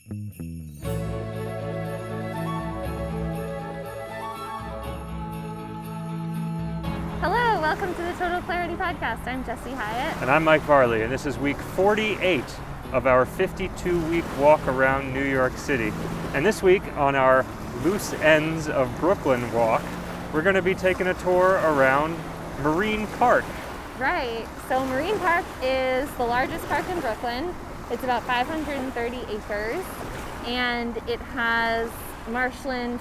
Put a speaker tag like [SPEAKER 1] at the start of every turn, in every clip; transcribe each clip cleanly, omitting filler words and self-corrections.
[SPEAKER 1] Hello, welcome to the Total Clarity Podcast. I'm Jessie Hyatt.
[SPEAKER 2] And I'm Mike Varlet, and this is week 48 of our 52-week walk around New York City. And this week, on our Loose Ends of Brooklyn walk, we're going to be taking a tour around Marine Park.
[SPEAKER 1] Right. So Marine Park is the largest park in Brooklyn. It's about 530 acres, and it has marshland,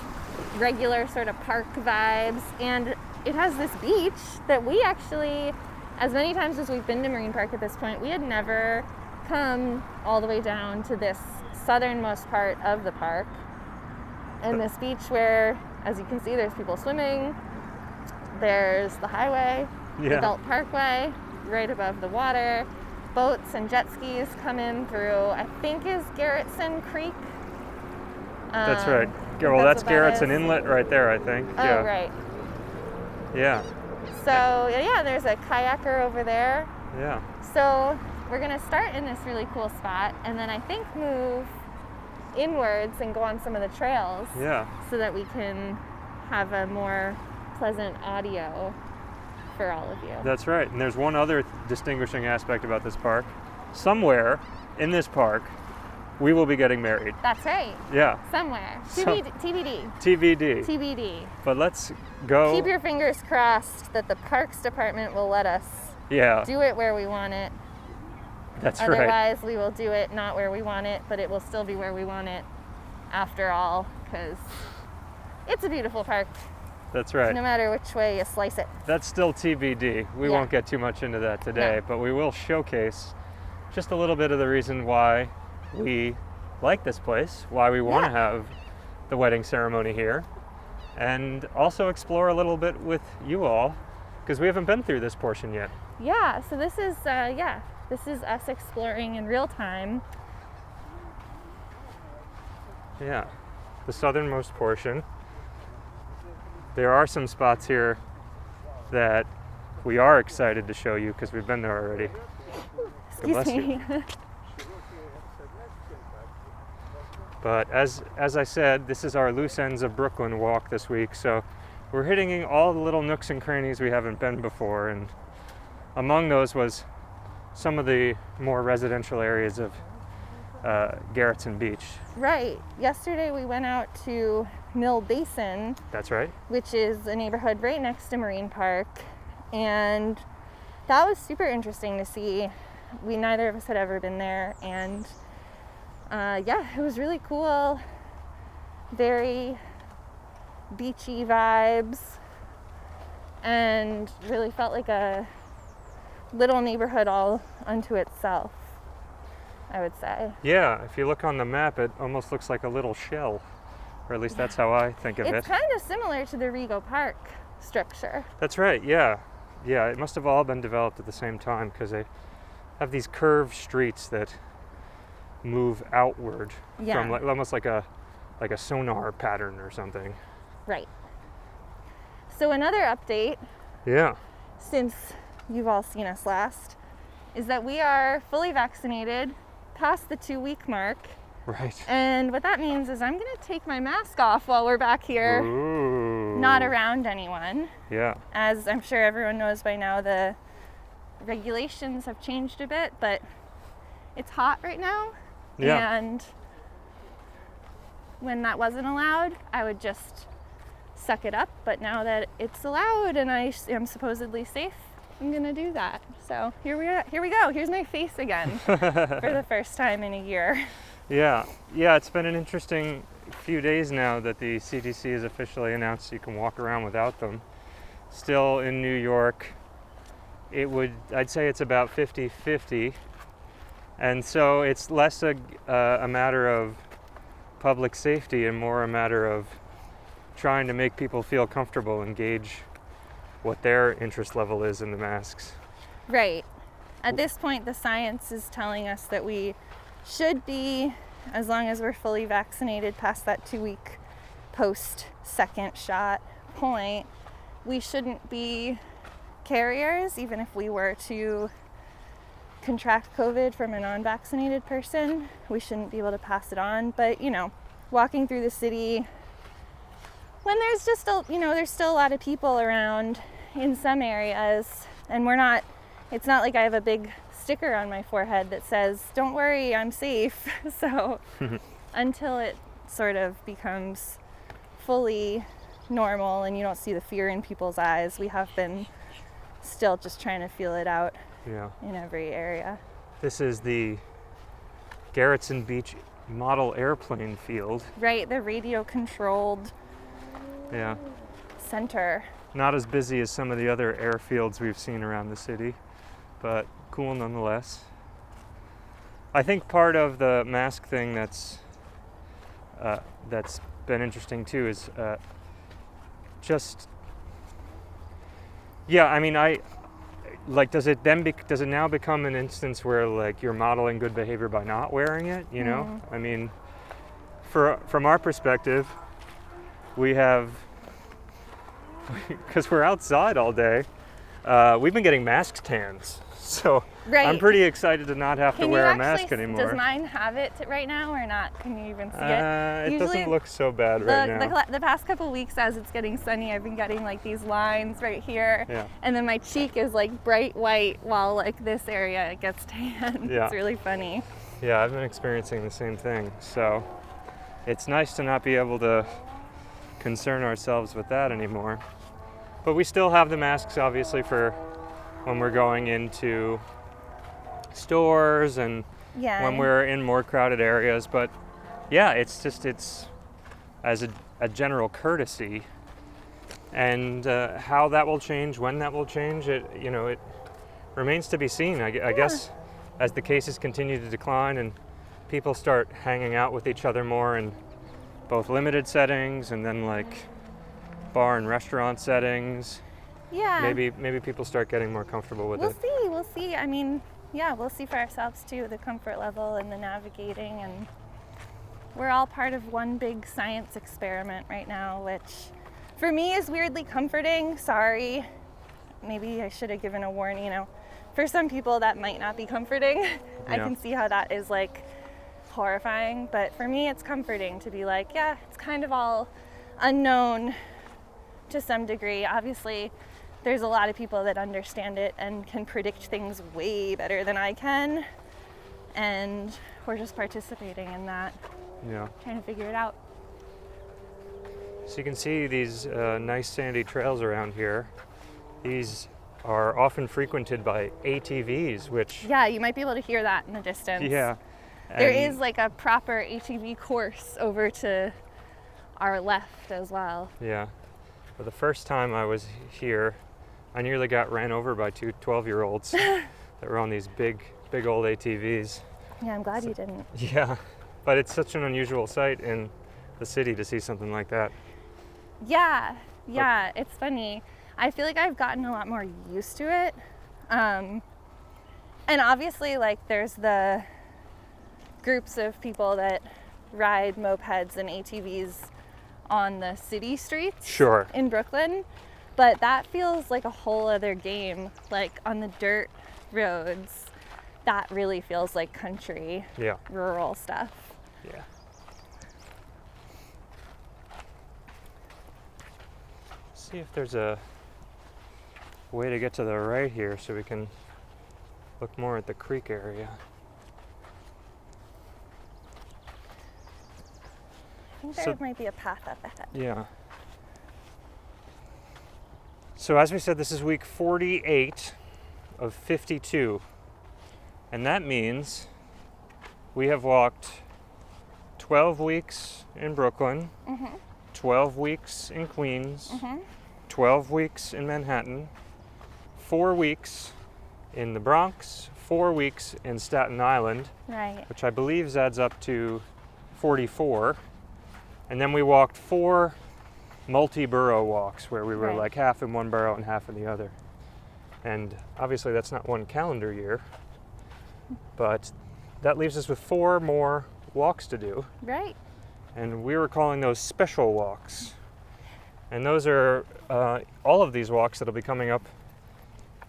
[SPEAKER 1] regular sort of park vibes, and it has this beach that we actually, as many times as we've been to Marine Park at this point, we had never come all the way down to this southernmost part of the park. And this beach where, as you can see, there's people swimming, there's the highway, the Adult Parkway, right above the water. Boats and jet skis come in through, I think is Garrettson Creek.
[SPEAKER 2] That's right. Well, that's Garrettson Inlet right there, I think.
[SPEAKER 1] Oh,
[SPEAKER 2] yeah.
[SPEAKER 1] Right.
[SPEAKER 2] Yeah.
[SPEAKER 1] So, yeah, there's a kayaker over there.
[SPEAKER 2] Yeah.
[SPEAKER 1] So we're going to start in this really cool spot and then I think move inwards and go on some of the trails.
[SPEAKER 2] Yeah.
[SPEAKER 1] So that we can have a more pleasant audio for all of you.
[SPEAKER 2] That's right. And there's one other distinguishing aspect about this park. Somewhere in this park, we will be getting married.
[SPEAKER 1] That's right.
[SPEAKER 2] Yeah.
[SPEAKER 1] Somewhere. TBD.
[SPEAKER 2] TBD. But let's go.
[SPEAKER 1] Keep your fingers crossed that the Parks Department will let us do it where we want it.
[SPEAKER 2] That's right.
[SPEAKER 1] Otherwise, we will do it not where we want it, but it will still be where we want it after all, because it's a beautiful park.
[SPEAKER 2] That's right.
[SPEAKER 1] No matter which way you slice it.
[SPEAKER 2] That's still TBD. We won't get too much into that today, but we will showcase just a little bit of the reason why we like this place, why we want to have the wedding ceremony here, and also explore a little bit with you all, because we haven't been through this portion yet.
[SPEAKER 1] Yeah, so this is us exploring in real time.
[SPEAKER 2] Yeah, the southernmost portion. There are some spots here that we are excited to show you because we've been there already.
[SPEAKER 1] Excuse me.
[SPEAKER 2] But as I said, this is our Loose Ends of Brooklyn walk this week, so we're hitting all the little nooks and crannies we haven't been before, and among those was some of the more residential areas of Garrettson Beach.
[SPEAKER 1] Right. Yesterday we went out to Mill Basin.
[SPEAKER 2] That's right. Which
[SPEAKER 1] is a neighborhood right next to Marine Park, and that was super interesting to see. Neither of us had ever been there, and it was really cool. Very beachy vibes, and really felt like a little neighborhood all unto itself, I would say.
[SPEAKER 2] Yeah, if you look on the map, it almost looks like a little shell, or at least that's how I think of it.
[SPEAKER 1] It's kind of similar to the Rego Park structure.
[SPEAKER 2] That's right, yeah. Yeah, it must have all been developed at the same time because they have these curved streets that move outward from almost like a sonar pattern or something.
[SPEAKER 1] Right. So another update.
[SPEAKER 2] Yeah.
[SPEAKER 1] Since you've all seen us last, is that we are fully vaccinated, past the 2-week mark.
[SPEAKER 2] Right.
[SPEAKER 1] And what that means is I'm going to take my mask off while we're back here, not around anyone.
[SPEAKER 2] Yeah.
[SPEAKER 1] As I'm sure everyone knows by now, the regulations have changed a bit, but it's hot right now.
[SPEAKER 2] Yeah.
[SPEAKER 1] And when that wasn't allowed, I would just suck it up. But now that it's allowed and I am supposedly safe, I'm gonna do that. So here we go. Here's my face again for the first time in a year.
[SPEAKER 2] Yeah, it's been an interesting few days now that the CDC has officially announced you can walk around without them. Still in New York, I'd say it's about 50-50. And so it's less a matter of public safety and more a matter of trying to make people feel comfortable and gauge what their interest level is in the masks.
[SPEAKER 1] Right. At this point, the science is telling us that we should be, as long as we're fully vaccinated past that 2-week post-second shot point, we shouldn't be carriers, even if we were to contract COVID from a non-vaccinated person, we shouldn't be able to pass it on. But, you know, walking through the city, when there's just there's still a lot of people around in some areas, and it's not like I have a big sticker on my forehead that says, don't worry, I'm safe. So until it sort of becomes fully normal and you don't see the fear in people's eyes, we have been still just trying to feel it out in every area.
[SPEAKER 2] This is the Garrettson Beach model airplane field.
[SPEAKER 1] Right, the radio controlled center.
[SPEAKER 2] Not as busy as some of the other airfields we've seen around the city, but cool nonetheless. I think part of the mask thing that's been interesting too is does it now become an instance where like you're modeling good behavior by not wearing it, you know? I mean, from our perspective, we have, because we're outside all day, we've been getting mask tans. So I'm pretty excited to not have to wear a mask anymore.
[SPEAKER 1] Does mine have it right now or not? Can you even see it?
[SPEAKER 2] It doesn't look so bad right now.
[SPEAKER 1] The past couple weeks as it's getting sunny, I've been getting like these lines right here.
[SPEAKER 2] Yeah.
[SPEAKER 1] And then my cheek is like bright white while like this area gets tan.
[SPEAKER 2] Yeah.
[SPEAKER 1] It's really funny.
[SPEAKER 2] Yeah, I've been experiencing the same thing. So it's nice to not be able to concern ourselves with that anymore. But we still have the masks obviously for when we're going into stores and when we're in more crowded areas. But yeah, it's as a general courtesy. And how that will change, when that will change, it remains to be seen. I guess as the cases continue to decline and people start hanging out with each other more in both limited settings and then like bar and restaurant settings.
[SPEAKER 1] Yeah.
[SPEAKER 2] Maybe people start getting more comfortable with it.
[SPEAKER 1] We'll see. I mean, we'll see for ourselves too, the comfort level and the navigating, and we're all part of one big science experiment right now, which for me is weirdly comforting. Sorry. Maybe I should have given a warning, For some people that might not be comforting. I can see how that is like horrifying, but for me it's comforting to be like, it's kind of all unknown to some degree. Obviously, there's a lot of people that understand it and can predict things way better than I can, and we're just participating in that. Trying to figure it out.
[SPEAKER 2] So you can see these nice sandy trails around here. These are often frequented by ATVs, which...
[SPEAKER 1] Yeah, you might be able to hear that in the distance.
[SPEAKER 2] Yeah.
[SPEAKER 1] There is like a proper ATV course over to our left as well.
[SPEAKER 2] Yeah. Well, the first time I was here, I nearly got ran over by two 12-year-olds that were on these big old ATVs.
[SPEAKER 1] Yeah, I'm glad you didn't.
[SPEAKER 2] Yeah, but it's such an unusual sight in the city to see something like that.
[SPEAKER 1] Yeah, it's funny. I feel like I've gotten a lot more used to it. And obviously, like, there's the groups of people that ride mopeds and ATVs on the city streets in Brooklyn, but that feels like a whole other game. Like on the dirt roads, that really feels like country, rural stuff.
[SPEAKER 2] Yeah. See if there's a way to get to the right here so we can look more at the creek area.
[SPEAKER 1] I think there might be a path up ahead.
[SPEAKER 2] Yeah. So as we said, this is week 48 of 52. And that means we have walked 12 weeks in Brooklyn, 12 weeks in Queens, 12 weeks in Manhattan, 4 weeks in the Bronx, 4 weeks in Staten Island, which I believe adds up to 44. And then we walked 4 multi-borough walks where we were like half in one borough and half in the other. And obviously that's not one calendar year, but that leaves us with 4 more walks to do.
[SPEAKER 1] Right.
[SPEAKER 2] And we were calling those special walks. And those are all of these walks that'll be coming up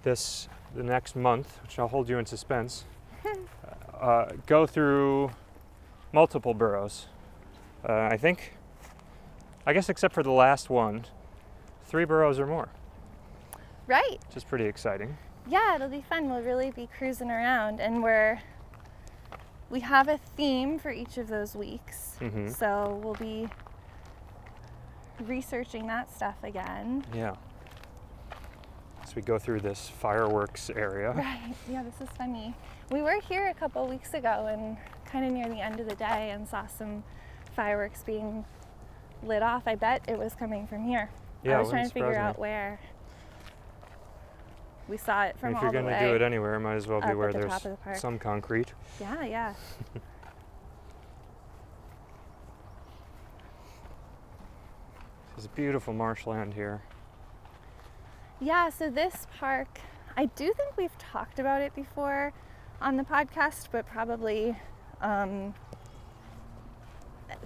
[SPEAKER 2] this the next month, which I'll hold you in suspense, go through multiple burrows. I guess except for the last one, 3 burrows or more.
[SPEAKER 1] Right.
[SPEAKER 2] Which is pretty exciting.
[SPEAKER 1] Yeah, it'll be fun. We'll really be cruising around, and we have a theme for each of those weeks.
[SPEAKER 2] Mm-hmm.
[SPEAKER 1] So we'll be researching that stuff again.
[SPEAKER 2] Yeah. As we go through this fireworks area.
[SPEAKER 1] Right. Yeah, this is funny. We were here a couple weeks ago and kind of near the end of the day and saw some fireworks being lit off. I bet it was coming from here.
[SPEAKER 2] Yeah,
[SPEAKER 1] I was trying to
[SPEAKER 2] surprise
[SPEAKER 1] figure
[SPEAKER 2] me.
[SPEAKER 1] out where. We saw it from
[SPEAKER 2] If
[SPEAKER 1] all
[SPEAKER 2] you're
[SPEAKER 1] the
[SPEAKER 2] going
[SPEAKER 1] way.
[SPEAKER 2] to do it anywhere, it might as well be
[SPEAKER 1] up
[SPEAKER 2] where
[SPEAKER 1] at the
[SPEAKER 2] there's
[SPEAKER 1] top of the park.
[SPEAKER 2] some concrete.
[SPEAKER 1] Yeah, yeah.
[SPEAKER 2] There's a beautiful marshland here.
[SPEAKER 1] Yeah, so this park, I do think we've talked about it before on the podcast, but probably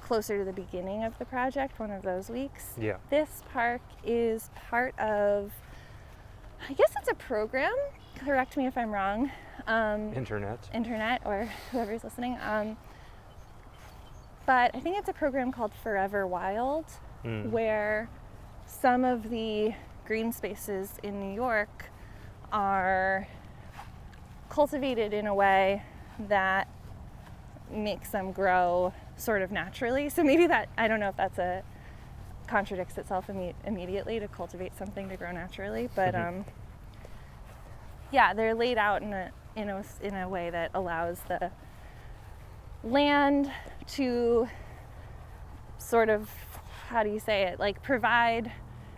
[SPEAKER 1] closer to the beginning of the project, one of those weeks.
[SPEAKER 2] Yeah.
[SPEAKER 1] This park is part of, I guess it's a program, correct me if I'm wrong. Internet or whoever's listening. But I think it's a program called Forever Wild, where some of the green spaces in New York are cultivated in a way that makes them grow sort of naturally. So maybe that, I don't know if that's contradicts itself immediately to cultivate something to grow naturally, but yeah, they're laid out in a way that allows the land to sort of, how do you say it, like provide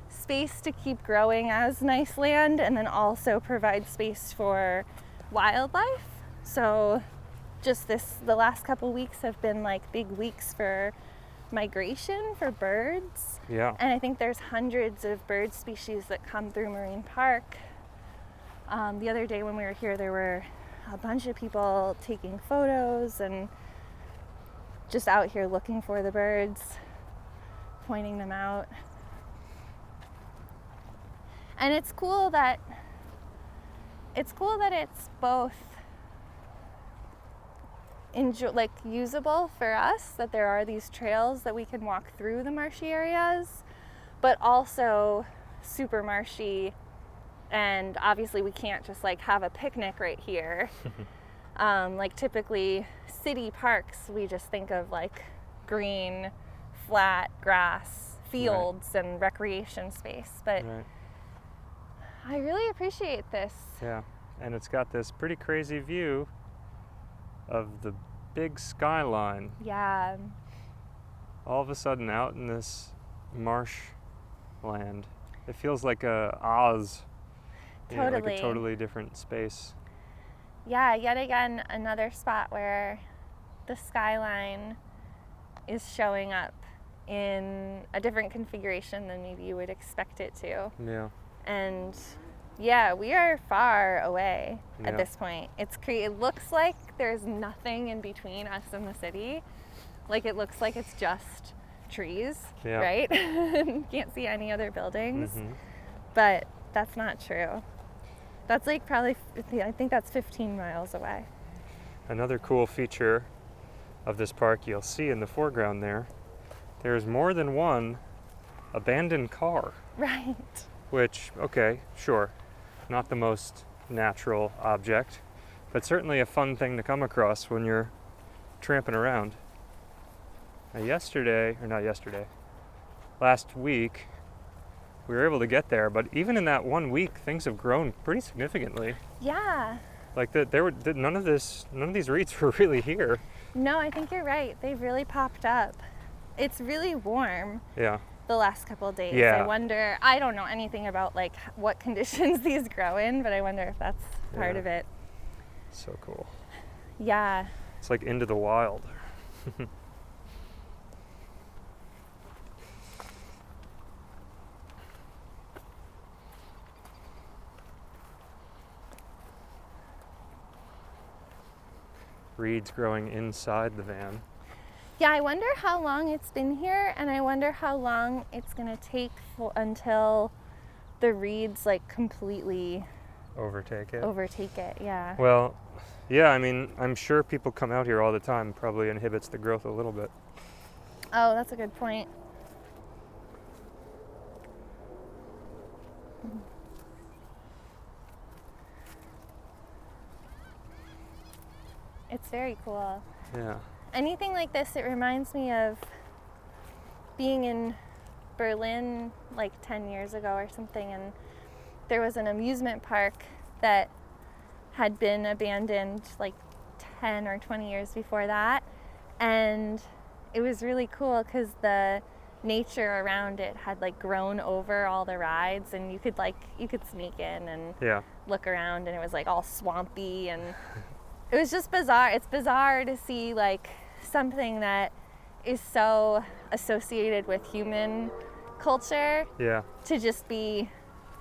[SPEAKER 1] space to keep growing as nice land, and then also provide space for wildlife. So just the last couple weeks have been like big weeks for migration for birds.
[SPEAKER 2] Yeah.
[SPEAKER 1] And I think there's hundreds of bird species that come through Marine Park. The other day when we were here, there were a bunch of people taking photos and just out here looking for the birds, pointing them out. And it's cool that it's both usable for us, that there are these trails that we can walk through the marshy areas, but also super marshy, and obviously we can't just like have a picnic right here. Like typically city parks, we just think of like green, flat grass, fields, right, and recreation space, but right, I really appreciate this.
[SPEAKER 2] Yeah, and it's got this pretty crazy view of the big skyline.
[SPEAKER 1] Yeah.
[SPEAKER 2] All of a sudden out in this marsh land. It feels like a Oz.
[SPEAKER 1] Totally.
[SPEAKER 2] You know, like a totally different space.
[SPEAKER 1] Yeah, yet again, another spot where the skyline is showing up in a different configuration than maybe you would expect it to.
[SPEAKER 2] Yeah.
[SPEAKER 1] And yeah, we are far away at this point. It looks like there's nothing in between us and the city. Like it looks like it's just trees, right? Can't see any other buildings. Mm-hmm. But that's not true. That's like probably, I think that's 15 miles away.
[SPEAKER 2] Another cool feature of this park you'll see in the foreground there's more than one abandoned car.
[SPEAKER 1] Right.
[SPEAKER 2] Which, okay, sure, not the most natural object, but certainly a fun thing to come across when you're tramping around. Now last week, we were able to get there, but even in that 1 week, things have grown pretty significantly.
[SPEAKER 1] Yeah.
[SPEAKER 2] Like none of these reeds were really here.
[SPEAKER 1] No, I think you're right. They've really popped up. It's really warm.
[SPEAKER 2] Yeah.
[SPEAKER 1] The last couple of days.
[SPEAKER 2] Yeah.
[SPEAKER 1] I don't know anything about like what conditions these grow in, but I wonder if that's part of it.
[SPEAKER 2] So cool.
[SPEAKER 1] Yeah.
[SPEAKER 2] It's like into the wild. Reeds growing inside the van.
[SPEAKER 1] Yeah, I wonder how long it's been here, and I wonder how long it's going to take until the reeds like completely
[SPEAKER 2] overtake it.
[SPEAKER 1] overtake it. Yeah.
[SPEAKER 2] Well, yeah, I mean, I'm sure people come out here all the time. Probably inhibits the growth a little bit.
[SPEAKER 1] Oh, that's a good point. It's very cool.
[SPEAKER 2] Yeah.
[SPEAKER 1] Anything like this, it reminds me of being in Berlin like 10 years ago or something, and there was an amusement park that had been abandoned like 10 or 20 years before that, and it was really cool because the nature around it had like grown over all the rides, and you could sneak in and
[SPEAKER 2] Yeah.
[SPEAKER 1] look around, and it was like all swampy, and it was just bizarre. It's bizarre to see like something that is so associated with human culture
[SPEAKER 2] Yeah.
[SPEAKER 1] to just be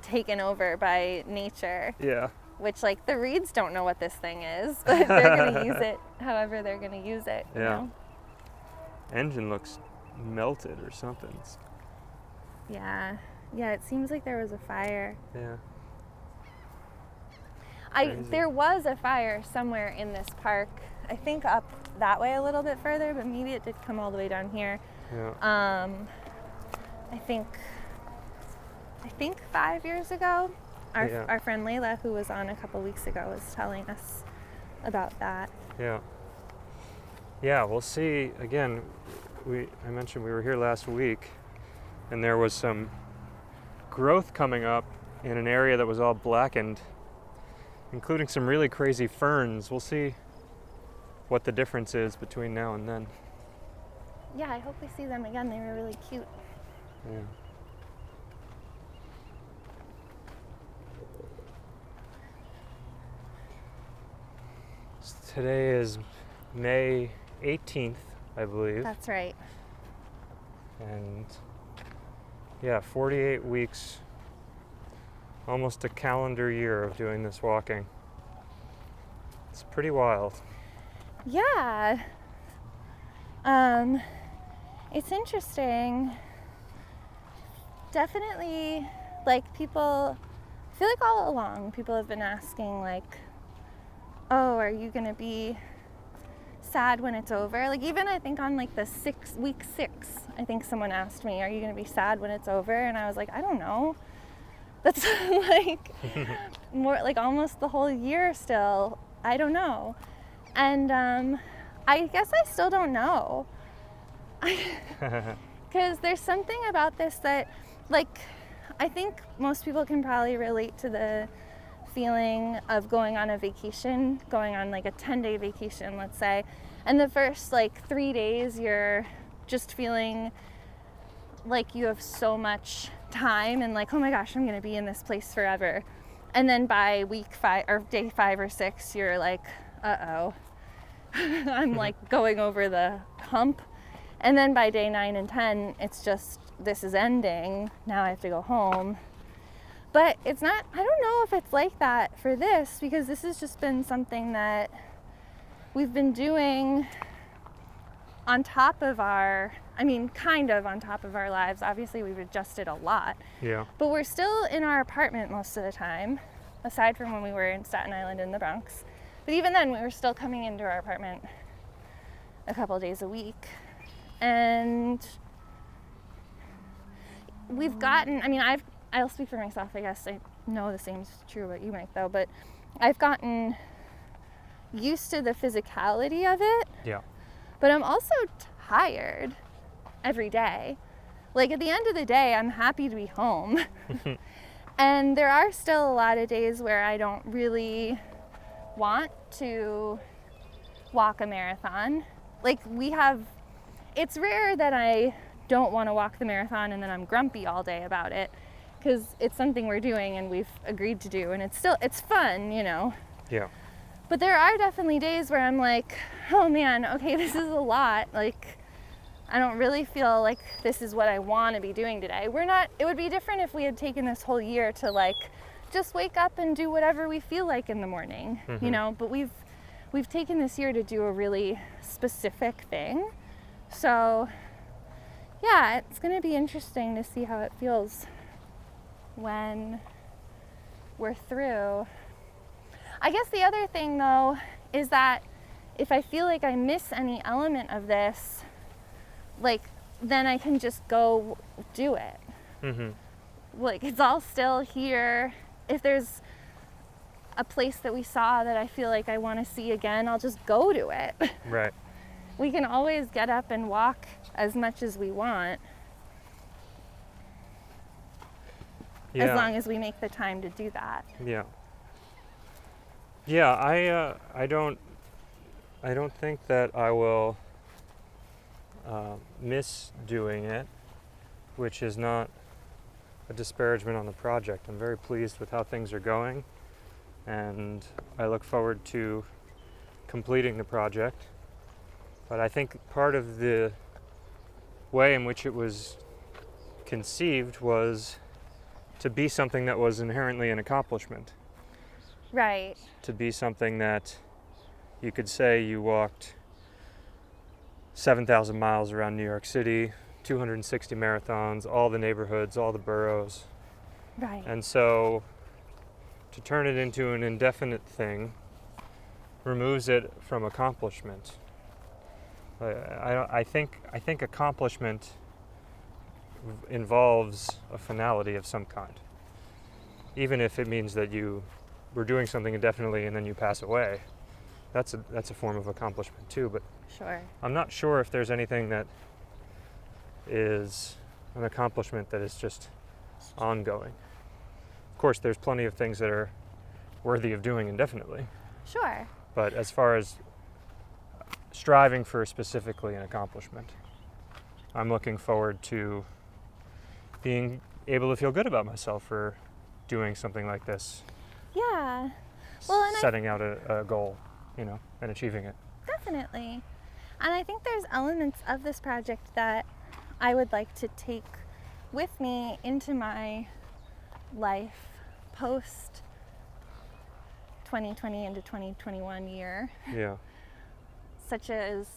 [SPEAKER 1] taken over by nature,
[SPEAKER 2] Yeah.
[SPEAKER 1] which like the reeds don't know what this thing is, but they're going to use it however they're going to use it.
[SPEAKER 2] Yeah.
[SPEAKER 1] You know?
[SPEAKER 2] Engine looks melted or something.
[SPEAKER 1] Yeah. Yeah, it seems like there was a fire.
[SPEAKER 2] Yeah. Crazy.
[SPEAKER 1] There was a fire somewhere in this park. I think up that way a little bit further, but maybe it did come all the way down here.
[SPEAKER 2] Yeah.
[SPEAKER 1] I think 5 years ago, our friend Layla, who was on a couple weeks ago, was telling us about that.
[SPEAKER 2] Yeah. Yeah, we'll see. Again, I mentioned we were here last week, and there was some growth coming up in an area that was all blackened, including some really crazy ferns. We'll see what the difference is between now and then.
[SPEAKER 1] Yeah, I hope we see them again. They were really cute.
[SPEAKER 2] Yeah. Today is May 18th, I believe.
[SPEAKER 1] That's right.
[SPEAKER 2] And yeah, 48 weeks, almost a calendar year of doing this walking. It's pretty wild.
[SPEAKER 1] Yeah. It's interesting. Definitely, like people, I feel like all along people have been asking like, oh, are you gonna be sad when it's over? Like even I think on like the week 6, I think someone asked me, are you gonna be sad when it's over? And I was like, I don't know. That's like more like almost the whole year still. I don't know. And I guess I still don't know. Because there's something about this that, like, I think most people can probably relate to the feeling of going on a vacation, going on like a 10-day vacation, let's say, and the first like 3 days you're just feeling like you have so much time and like, oh my gosh, I'm gonna be in this place forever. And then by week 5 or day 5 or 6, you're like, uh-oh, I'm like going over the hump. And then by day 9 and 10, it's just, this is ending. Now I have to go home. But it's not, I don't know if it's like that for this, because this has just been something that we've been doing on top of kind of on top of our lives. Obviously, we've adjusted a lot.
[SPEAKER 2] Yeah.
[SPEAKER 1] But we're still in our apartment most of the time, aside from when we were in Staten Island in the Bronx. But even then, we were still coming into our apartment a couple days a week. And we've gotten, I'll speak for myself, I guess. I know the same is true about you, Mike, though. But I've gotten used to the physicality of it.
[SPEAKER 2] Yeah.
[SPEAKER 1] But I'm also tired every day. Like at the end of the day, I'm happy to be home. And there are still a lot of days where I don't really want to walk a marathon. Like it's rare that I don't want to walk the marathon and then I'm grumpy all day about it, because it's something we're doing and we've agreed to do, and it's fun, you know.
[SPEAKER 2] Yeah.
[SPEAKER 1] But there are definitely days where I'm like, oh man, okay, this is a lot. Like, I don't really feel like this is what I want to be doing today. It would be different if we had taken this whole year to like just wake up and do whatever we feel like in the morning, you know, but we've taken this year to do a really specific thing. So yeah, it's going to be interesting to see how it feels when we're through. I guess the other thing though is that if I feel like I miss any element of this, like, then I can just go do it.
[SPEAKER 2] Mm-hmm.
[SPEAKER 1] Like, it's all still here. If there's a place that we saw that I feel like I want to see again, I'll just go to it.
[SPEAKER 2] Right.
[SPEAKER 1] We can always get up and walk as much as we want,
[SPEAKER 2] Yeah.
[SPEAKER 1] as long as we make the time to do that.
[SPEAKER 2] Yeah. Yeah, I don't think that I will miss doing it, which is not a disparagement on the project. I'm very pleased with how things are going, and I look forward to completing the project. But I think part of the way in which it was conceived was to be something that was inherently an accomplishment.
[SPEAKER 1] Right.
[SPEAKER 2] To be something that you could say you walked 7,000 miles around New York City, 260 marathons, all the neighborhoods, all the boroughs.
[SPEAKER 1] Right.
[SPEAKER 2] And so to turn it into an indefinite thing removes it from accomplishment. I think accomplishment involves a finality of some kind, even if it means that you were doing something indefinitely and then you pass away. That's a form of accomplishment too. But
[SPEAKER 1] Sure.
[SPEAKER 2] I'm not sure if there's anything that is an accomplishment that is just ongoing. Of course, there's plenty of things that are worthy of doing indefinitely.
[SPEAKER 1] Sure.
[SPEAKER 2] But as far as striving for specifically an accomplishment, I'm looking forward to being able to feel good about myself for doing something like this.
[SPEAKER 1] Yeah. Well, and
[SPEAKER 2] setting out a goal, and achieving it.
[SPEAKER 1] Definitely. And I think there's elements of this project that I would like to take with me into my life post 2020 into 2021 year.
[SPEAKER 2] Yeah.
[SPEAKER 1] Such as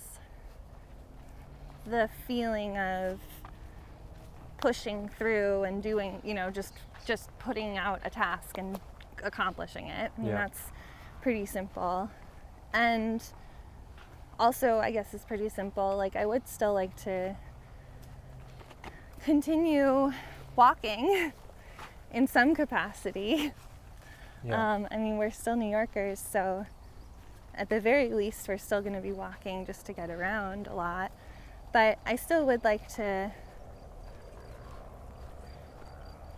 [SPEAKER 1] the feeling of pushing through and doing, just putting out a task and accomplishing it. I mean, that's pretty simple. And also, I guess it's pretty simple. Like, I would still like to continue walking in some capacity.
[SPEAKER 2] Yeah.
[SPEAKER 1] I mean, we're still New Yorkers, so at the very least, we're still going to be walking just to get around a lot. But I still would like to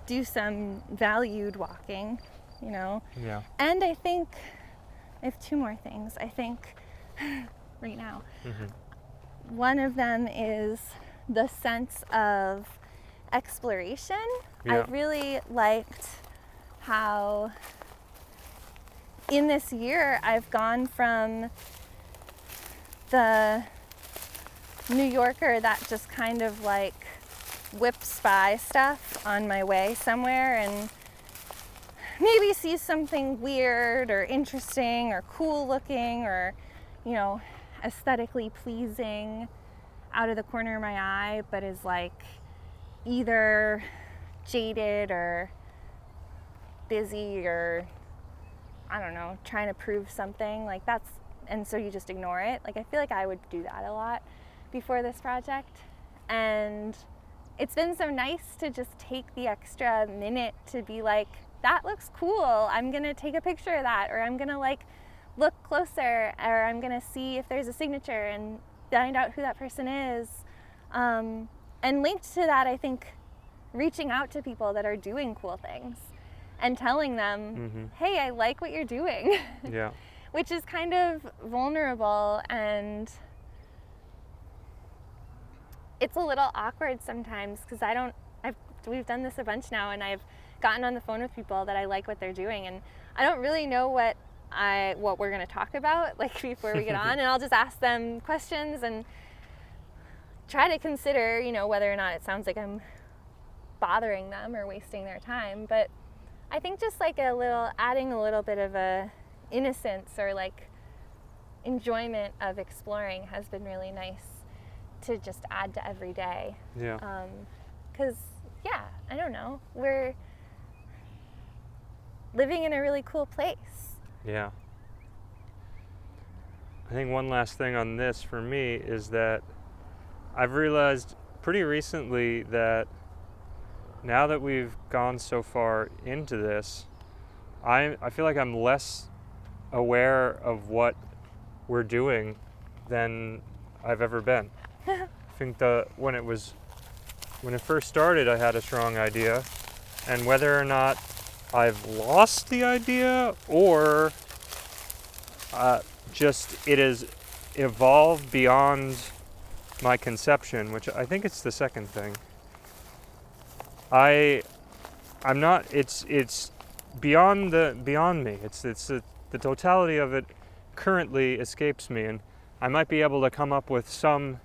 [SPEAKER 1] do some valued walking,
[SPEAKER 2] Yeah.
[SPEAKER 1] And I think I have two more things. I think right now.
[SPEAKER 2] Mm-hmm.
[SPEAKER 1] One of them is the sense of exploration.
[SPEAKER 2] Yeah.
[SPEAKER 1] I really liked how in this year I've gone from the New Yorker that just kind of like whips by stuff on my way somewhere and maybe sees something weird or interesting or cool looking or, aesthetically pleasing out of the corner of my eye, but is like either jaded or busy or, I don't know, trying to prove something. Like that's, and so you just ignore it. Like I feel like I would do that a lot before this project. And it's been so nice to just take the extra minute to be like, that looks cool. I'm gonna take a picture of that, or I'm gonna like look closer, or I'm gonna see if there's a signature and find out who that person is. And linked to that, I think reaching out to people that are doing cool things and telling them,
[SPEAKER 2] Mm-hmm.
[SPEAKER 1] hey, I like what you're doing.
[SPEAKER 2] Yeah.
[SPEAKER 1] Which is kind of vulnerable, and it's a little awkward sometimes because we've done this a bunch now, and I've gotten on the phone with people that I like what they're doing, and I don't really know what we're going to talk about like before we get on, and I'll just ask them questions and try to consider, whether or not it sounds like I'm bothering them or wasting their time. But I think just like adding a little bit of a innocence or like enjoyment of exploring has been really nice to just add to every day.
[SPEAKER 2] Yeah.
[SPEAKER 1] 'Cause I don't know, we're living in a really cool place.
[SPEAKER 2] Yeah. I think one last thing on this for me is that I've realized pretty recently that now that we've gone so far into this, I feel like I'm less aware of what we're doing than I've ever been. I think when it first started, I had a strong idea, and whether or not I've lost the idea or just it has evolved beyond my conception, which I think it's the second thing. I'm not. It's beyond me. It's the totality of it currently escapes me, and I might be able to come up with some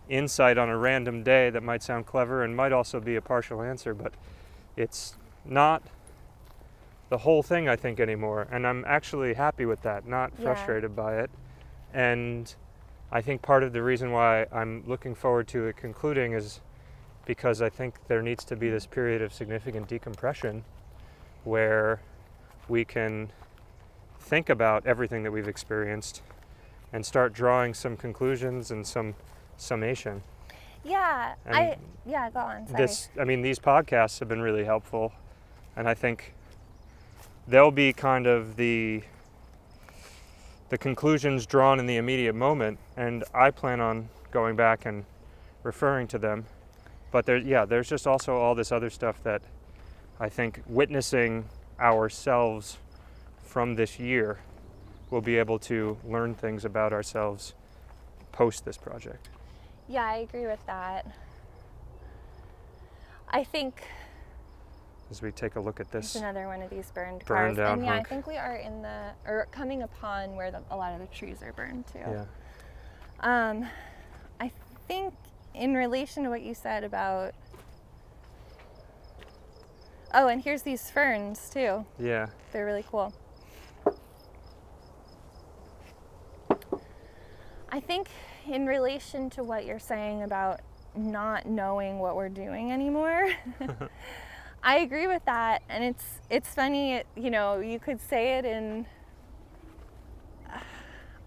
[SPEAKER 2] insight on a random day that might sound clever and might also be a partial answer, but it's not the whole thing, I think, anymore, and I'm actually happy with that, not frustrated by it. And I think part of the reason why I'm looking forward to it concluding is because I think there needs to be this period of significant decompression where we can think about everything that we've experienced and start drawing some conclusions and some summation.
[SPEAKER 1] Yeah,
[SPEAKER 2] and
[SPEAKER 1] go on, sorry.
[SPEAKER 2] These podcasts have been really helpful, and I think they'll be kind of the conclusions drawn in the immediate moment, and I plan on going back and referring to them. But there's just also all this other stuff that I think witnessing ourselves from this year will be able to learn things about ourselves post this project.
[SPEAKER 1] Yeah, I agree with that. I think
[SPEAKER 2] as we take a look at this,
[SPEAKER 1] it's another one of these burned cars,
[SPEAKER 2] down
[SPEAKER 1] and
[SPEAKER 2] hunk.
[SPEAKER 1] I think we are coming upon where a lot of the trees are burned too.
[SPEAKER 2] Yeah.
[SPEAKER 1] I think in relation to what you said about, and here's these ferns too.
[SPEAKER 2] Yeah.
[SPEAKER 1] They're really cool. I think in relation to what you're saying about not knowing what we're doing anymore, I agree with that. And it's funny, you could say it in,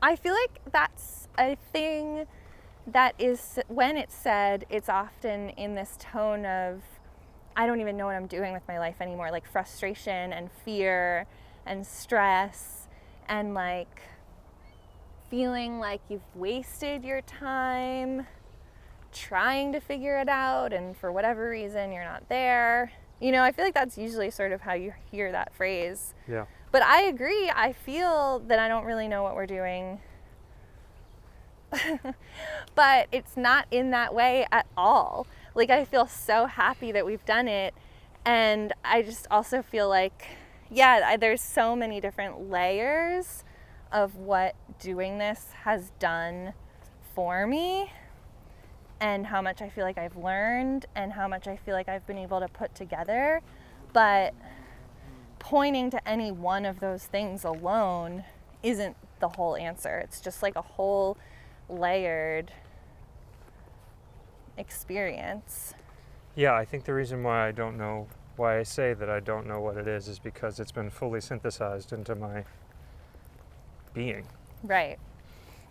[SPEAKER 1] I feel like that's a thing that is, when it's said, it's often in this tone of, I don't even know what I'm doing with my life anymore, like frustration and fear and stress and like feeling like you've wasted your time trying to figure it out, and for whatever reason you're not there. I feel like that's usually sort of how you hear that phrase.
[SPEAKER 2] Yeah.
[SPEAKER 1] But I agree. I feel that I don't really know what we're doing. But it's not in that way at all. Like, I feel so happy that we've done it. And I just also feel like, there's so many different layers of what doing this has done for me, and how much I feel like I've learned, and how much I feel like I've been able to put together. But pointing to any one of those things alone isn't the whole answer. It's just like a whole layered experience.
[SPEAKER 2] Yeah, I think the reason why I say that I don't know what it is because it's been fully synthesized into my being.
[SPEAKER 1] Right.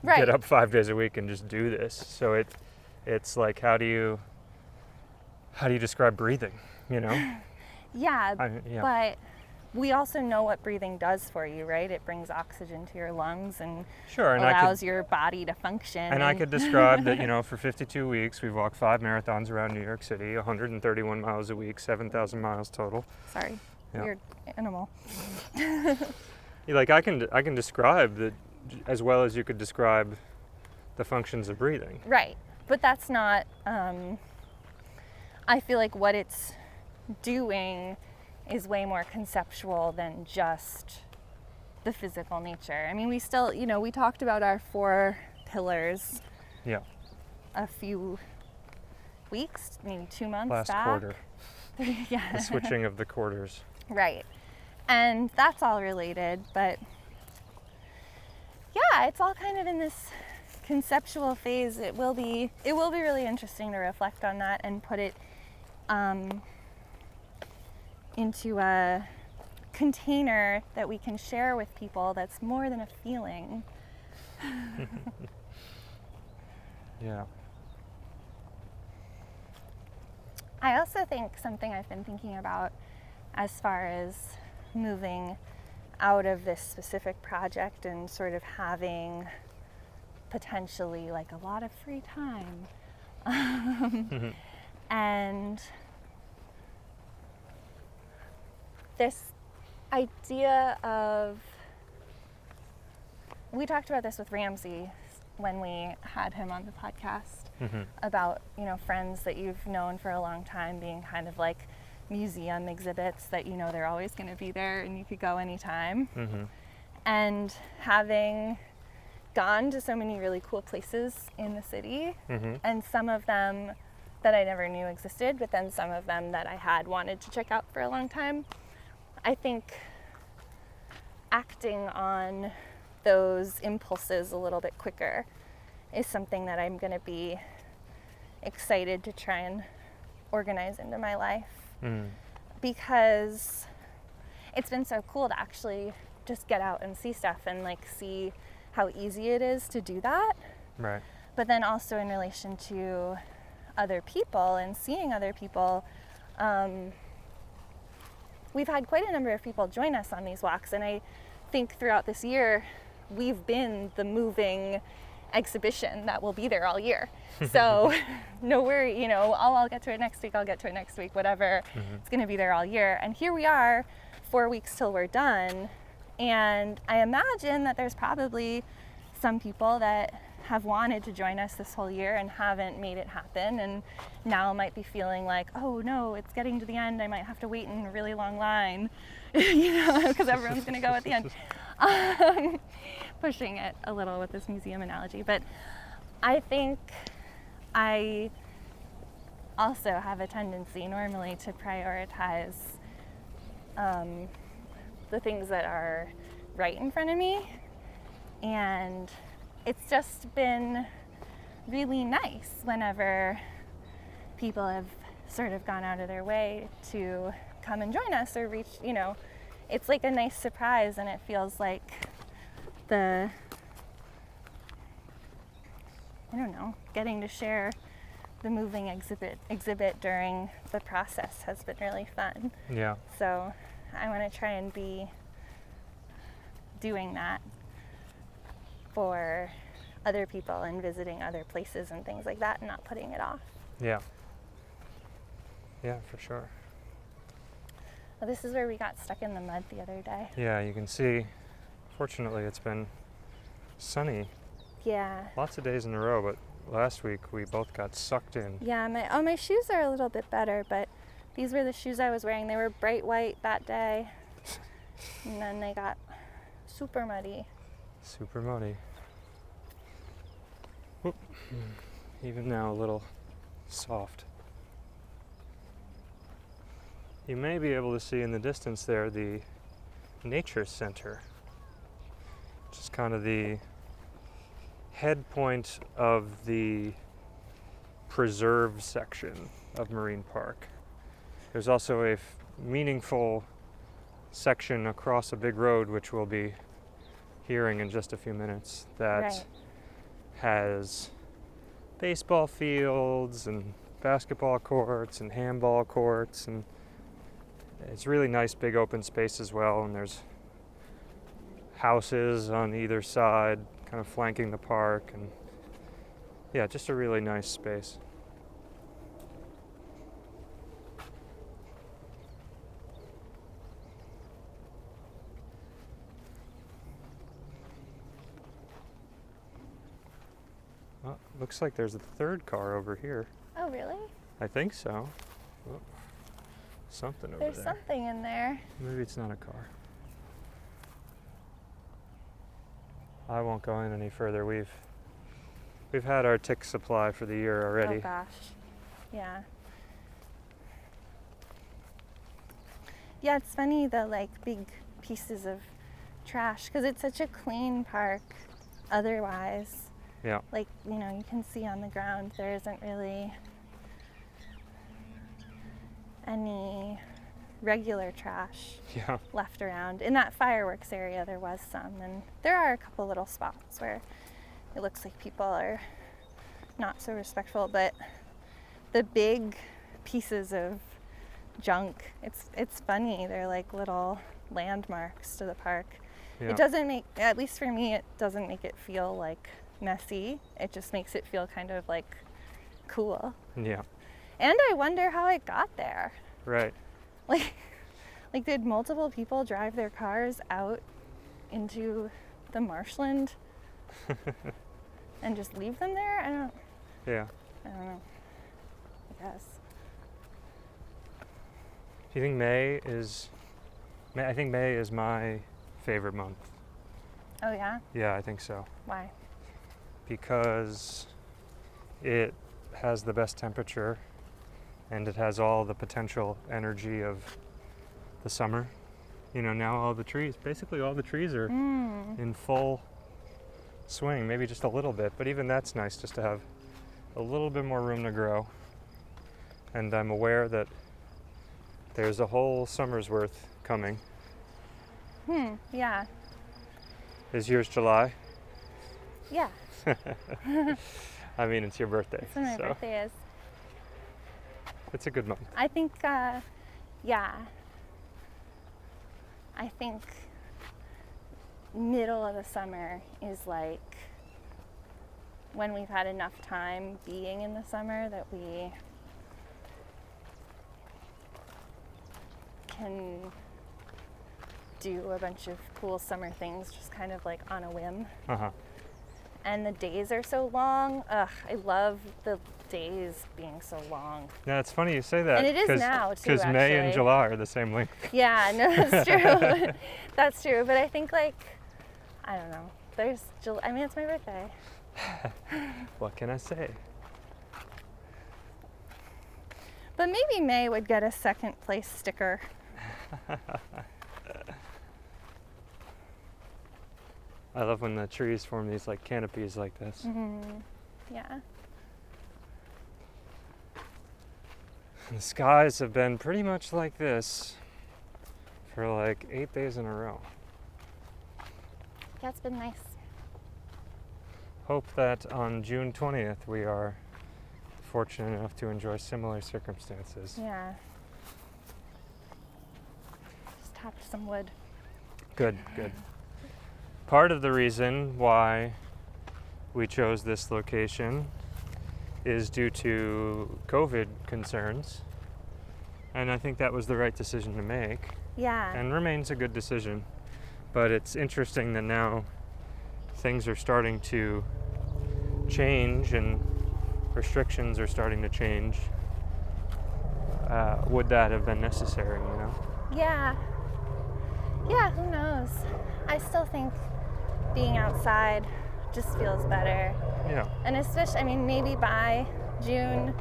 [SPEAKER 2] Get up 5 days a week and just do this. So it's like, how do you describe breathing,
[SPEAKER 1] Yeah, but we also know what breathing does for you, right? It brings oxygen to your lungs and allows your body to function.
[SPEAKER 2] And I could describe that, for 52 weeks, we've walked 5 marathons around New York City, 131 miles a week, 7,000 miles total.
[SPEAKER 1] Sorry, weird animal.
[SPEAKER 2] Like, I can describe that as well as you could describe the functions of breathing.
[SPEAKER 1] Right, but that's not, I feel like what it's doing is way more conceptual than just the physical nature. I mean, we still, we talked about our 4 pillars a few weeks, maybe 2 months
[SPEAKER 2] Last
[SPEAKER 1] back.
[SPEAKER 2] quarter.
[SPEAKER 1] Yeah.
[SPEAKER 2] The switching of the quarters.
[SPEAKER 1] Right. And that's all related, but it's all kind of in this conceptual phase. It will be really interesting to reflect on that and put it into a container that we can share with people that's more than a feeling.
[SPEAKER 2] Yeah.
[SPEAKER 1] I also think something I've been thinking about as far as moving out of this specific project and sort of having potentially like a lot of free time. And this idea of, we talked about this with Ramsey when we had him on the podcast, about, you know, friends that you've known for a long time being kind of like museum exhibits that, you know, they're always going to be there and you could go anytime. And having gone to so many really cool places in the city, and some of them that I never knew existed, but then some of them that I had wanted to check out for a long time, I think acting on those impulses a little bit quicker is something that I'm going to be excited to try and organize into my life, because it's been so cool to actually just get out and see stuff and like see how easy it is to do that.
[SPEAKER 2] Right.
[SPEAKER 1] But then also in relation to other people and seeing other people, we've had quite a number of people join us on these walks, and I think throughout this year we've been the moving exhibition that will be there all year. So no worry, you know, I'll get to it next week, I'll get to it next week, whatever. It's going to be there all year. And here we are, 4 weeks till we're done. And I imagine that there's probably some people that have wanted to join us this whole year and haven't made it happen, and now might be feeling like, oh no, it's getting to the end, I might have to wait in a really long line, you know, because everyone's going to go at the end. Pushing it a little with this museum analogy, but I think I also have a tendency normally to prioritize the things that are right in front of me, and it's just been really nice whenever people have sort of gone out of their way to come and join us or reach, you know, it's like a nice surprise, and it feels like I don't know, getting to share the moving exhibit during the process has been really fun.
[SPEAKER 2] Yeah.
[SPEAKER 1] So I want to try and be doing that for other people and visiting other places and things like that and not putting it off.
[SPEAKER 2] Yeah. Yeah, for sure.
[SPEAKER 1] Well, this is where we got stuck in the mud the other day.
[SPEAKER 2] Yeah, you can see, fortunately it's been sunny.
[SPEAKER 1] Yeah.
[SPEAKER 2] Lots of days in a row, but last week we both got sucked in.
[SPEAKER 1] Yeah, my shoes are a little bit better, but these were the shoes I was wearing. They were bright white that day, and then they got super muddy.
[SPEAKER 2] Super muddy. Whoop. Even now a little soft. You may be able to see in the distance there the Nature Center, which is kind of the head point of the preserve section of Marine Park. There's also a meaningful section across a big road, which we'll be hearing in just a few minutes, that has baseball fields and basketball courts and handball courts, and it's really nice big open space as well, and there's houses on either side kind of flanking the park, and yeah, just a really nice space. Well, looks like there's a third car over here.
[SPEAKER 1] Oh, really?
[SPEAKER 2] I think so. Oh, something over
[SPEAKER 1] There's
[SPEAKER 2] there.
[SPEAKER 1] something in there.
[SPEAKER 2] Maybe it's not a car. I won't go in any further. We've had our tick supply for the year already.
[SPEAKER 1] Oh gosh. Yeah. Yeah, it's funny the like big pieces of trash, because it's such a clean park otherwise.
[SPEAKER 2] Yeah.
[SPEAKER 1] Like, you know, you can see on the ground there isn't really any regular trash
[SPEAKER 2] Yeah.
[SPEAKER 1] left around. In that fireworks area, there was some, and there are a couple little spots where it looks like people are not so respectful, but the big pieces of junk, it's funny. They're like little landmarks to the park.
[SPEAKER 2] Yeah.
[SPEAKER 1] It doesn't make, at least for me, it doesn't make it feel like messy. It just makes it feel kind of like cool.
[SPEAKER 2] Yeah.
[SPEAKER 1] And I wonder how it got there.
[SPEAKER 2] Right.
[SPEAKER 1] Like did multiple people drive their cars out into the marshland and just leave them there? I don't know. I guess.
[SPEAKER 2] Do you think May is? I think May is my favorite month.
[SPEAKER 1] Oh yeah?
[SPEAKER 2] Yeah, I think so.
[SPEAKER 1] Why?
[SPEAKER 2] Because it has the best temperature and it has all the potential energy of the summer. You know, now basically all the trees are in full swing, maybe just a little bit, but even that's nice just to have a little bit more room to grow. And I'm aware that there's a whole summer's worth coming.
[SPEAKER 1] Yeah.
[SPEAKER 2] Is yours July?
[SPEAKER 1] Yeah.
[SPEAKER 2] I mean, it's your birthday.
[SPEAKER 1] That's when my birthday is.
[SPEAKER 2] It's a good month.
[SPEAKER 1] I think, yeah. I think middle of the summer is like when we've had enough time being in the summer that we can do a bunch of cool summer things just kind of like on a whim.
[SPEAKER 2] Uh-huh.
[SPEAKER 1] And the days are so long. Ugh, I love the days being so long.
[SPEAKER 2] Yeah, it's funny you say that.
[SPEAKER 1] And it is now, too,
[SPEAKER 2] Because May and
[SPEAKER 1] actually.
[SPEAKER 2] July are the same length.
[SPEAKER 1] Yeah, no, that's true. That's true. But I think, like, I don't know. I mean, it's my birthday.
[SPEAKER 2] What can I say?
[SPEAKER 1] But maybe May would get a second place sticker.
[SPEAKER 2] I love when the trees form these like canopies like this.
[SPEAKER 1] Mm-hmm. Yeah.
[SPEAKER 2] And the skies have been pretty much like this for like 8 days in a row.
[SPEAKER 1] Yeah, it's been nice.
[SPEAKER 2] Hope that on June 20th we are fortunate enough to enjoy similar circumstances.
[SPEAKER 1] Yeah. Just tapped some wood.
[SPEAKER 2] Good, good. Part of the reason why we chose this location is due to COVID concerns. And I think that was the right decision to make.
[SPEAKER 1] Yeah.
[SPEAKER 2] And remains a good decision. But it's interesting that now things are starting to change and restrictions are starting to change. Would that have been necessary, you know?
[SPEAKER 1] Yeah. Yeah, who knows? I still think being outside just feels better.
[SPEAKER 2] Yeah.
[SPEAKER 1] And especially, I mean, maybe by June,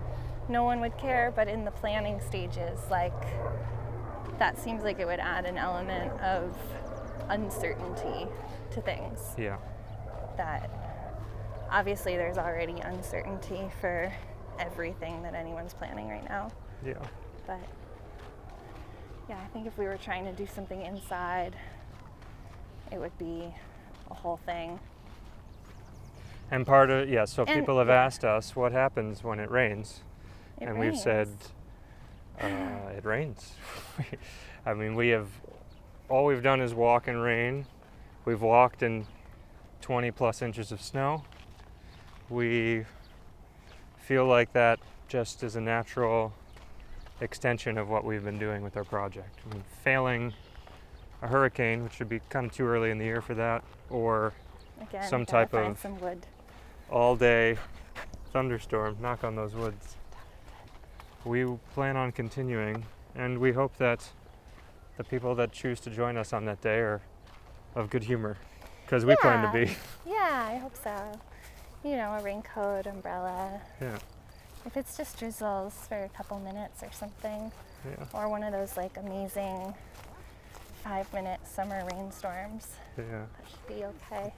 [SPEAKER 1] no one would care, but in the planning stages, like, that seems like it would add an element of uncertainty to things.
[SPEAKER 2] Yeah.
[SPEAKER 1] That obviously there's already uncertainty for everything that anyone's planning right now.
[SPEAKER 2] Yeah.
[SPEAKER 1] But yeah, I think if we were trying to do something inside, it would be a whole thing.
[SPEAKER 2] And so people have asked us what happens when it rains. And we've said, it rains. I mean, all we've done is walk in rain. We've walked in 20 plus inches of snow. We feel like that just is a natural extension of what we've been doing with our project. I mean, failing a hurricane, which would be kind of too early in the year for that, or
[SPEAKER 1] Again,
[SPEAKER 2] some type
[SPEAKER 1] find
[SPEAKER 2] of
[SPEAKER 1] some wood.
[SPEAKER 2] all-day thunderstorm, knock on those woods. We plan on continuing, and we hope that the people that choose to join us on that day are of good humor, because we plan to be.
[SPEAKER 1] Yeah, I hope so. You know, a raincoat, umbrella.
[SPEAKER 2] Yeah.
[SPEAKER 1] If it's just drizzles for a couple minutes or something,
[SPEAKER 2] Yeah.
[SPEAKER 1] or one of those like amazing 5-minute summer rainstorms,
[SPEAKER 2] Yeah.
[SPEAKER 1] that should be okay.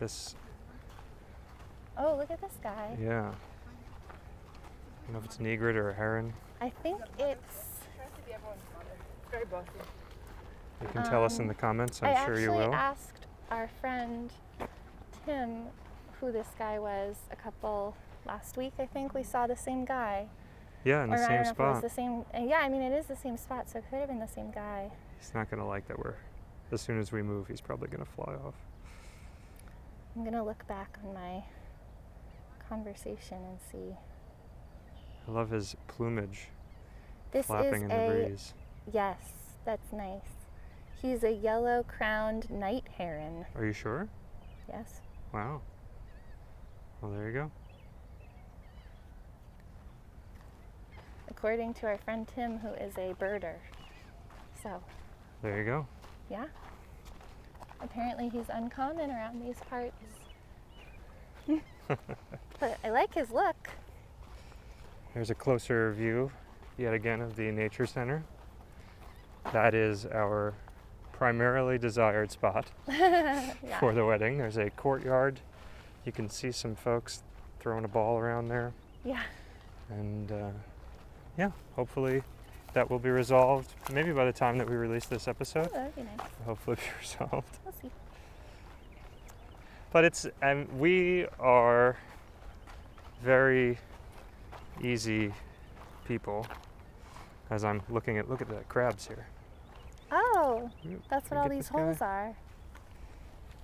[SPEAKER 1] Oh, look at this guy.
[SPEAKER 2] Yeah. I don't know if it's an egret or a heron.
[SPEAKER 1] I think it's
[SPEAKER 3] Very bossy.
[SPEAKER 2] You can tell us in the comments. I'm sure you
[SPEAKER 1] I
[SPEAKER 2] will.
[SPEAKER 1] actually asked our friend Tim who this guy was last week, I think. We saw the same guy.
[SPEAKER 2] Yeah, in the
[SPEAKER 1] Or I
[SPEAKER 2] same
[SPEAKER 1] don't know if it was
[SPEAKER 2] spot.
[SPEAKER 1] the same. Yeah, I mean, it is the same spot, so it could have been the same guy.
[SPEAKER 2] He's not going to like that as soon as we move, he's probably going to fly off.
[SPEAKER 1] I'm going to look back on my conversation and see.
[SPEAKER 2] I love his plumage
[SPEAKER 1] This
[SPEAKER 2] flapping
[SPEAKER 1] is
[SPEAKER 2] in the breeze.
[SPEAKER 1] Yes, that's nice. He's a yellow-crowned night heron.
[SPEAKER 2] Are you sure?
[SPEAKER 1] Yes.
[SPEAKER 2] Wow. Well, there you go.
[SPEAKER 1] According to our friend Tim, who is a birder. So,
[SPEAKER 2] There you go.
[SPEAKER 1] yeah. Apparently he's uncommon around these parts. But I like his look.
[SPEAKER 2] Here's a closer view, yet again, of the nature center. That is our primarily desired spot
[SPEAKER 1] Yeah.
[SPEAKER 2] for the wedding. There's a courtyard. You can see some folks throwing a ball around there.
[SPEAKER 1] Yeah.
[SPEAKER 2] And yeah, hopefully that will be resolved. Maybe by the time that we release this episode,
[SPEAKER 1] Oh, that'd be nice.
[SPEAKER 2] hopefully be resolved.
[SPEAKER 1] We'll see.
[SPEAKER 2] But we are very easy people. As I'm look at the crabs here.
[SPEAKER 1] Oh,
[SPEAKER 2] Ooh,
[SPEAKER 1] that's
[SPEAKER 2] can
[SPEAKER 1] what
[SPEAKER 2] I
[SPEAKER 1] all
[SPEAKER 2] get
[SPEAKER 1] these
[SPEAKER 2] this guy?
[SPEAKER 1] holes are.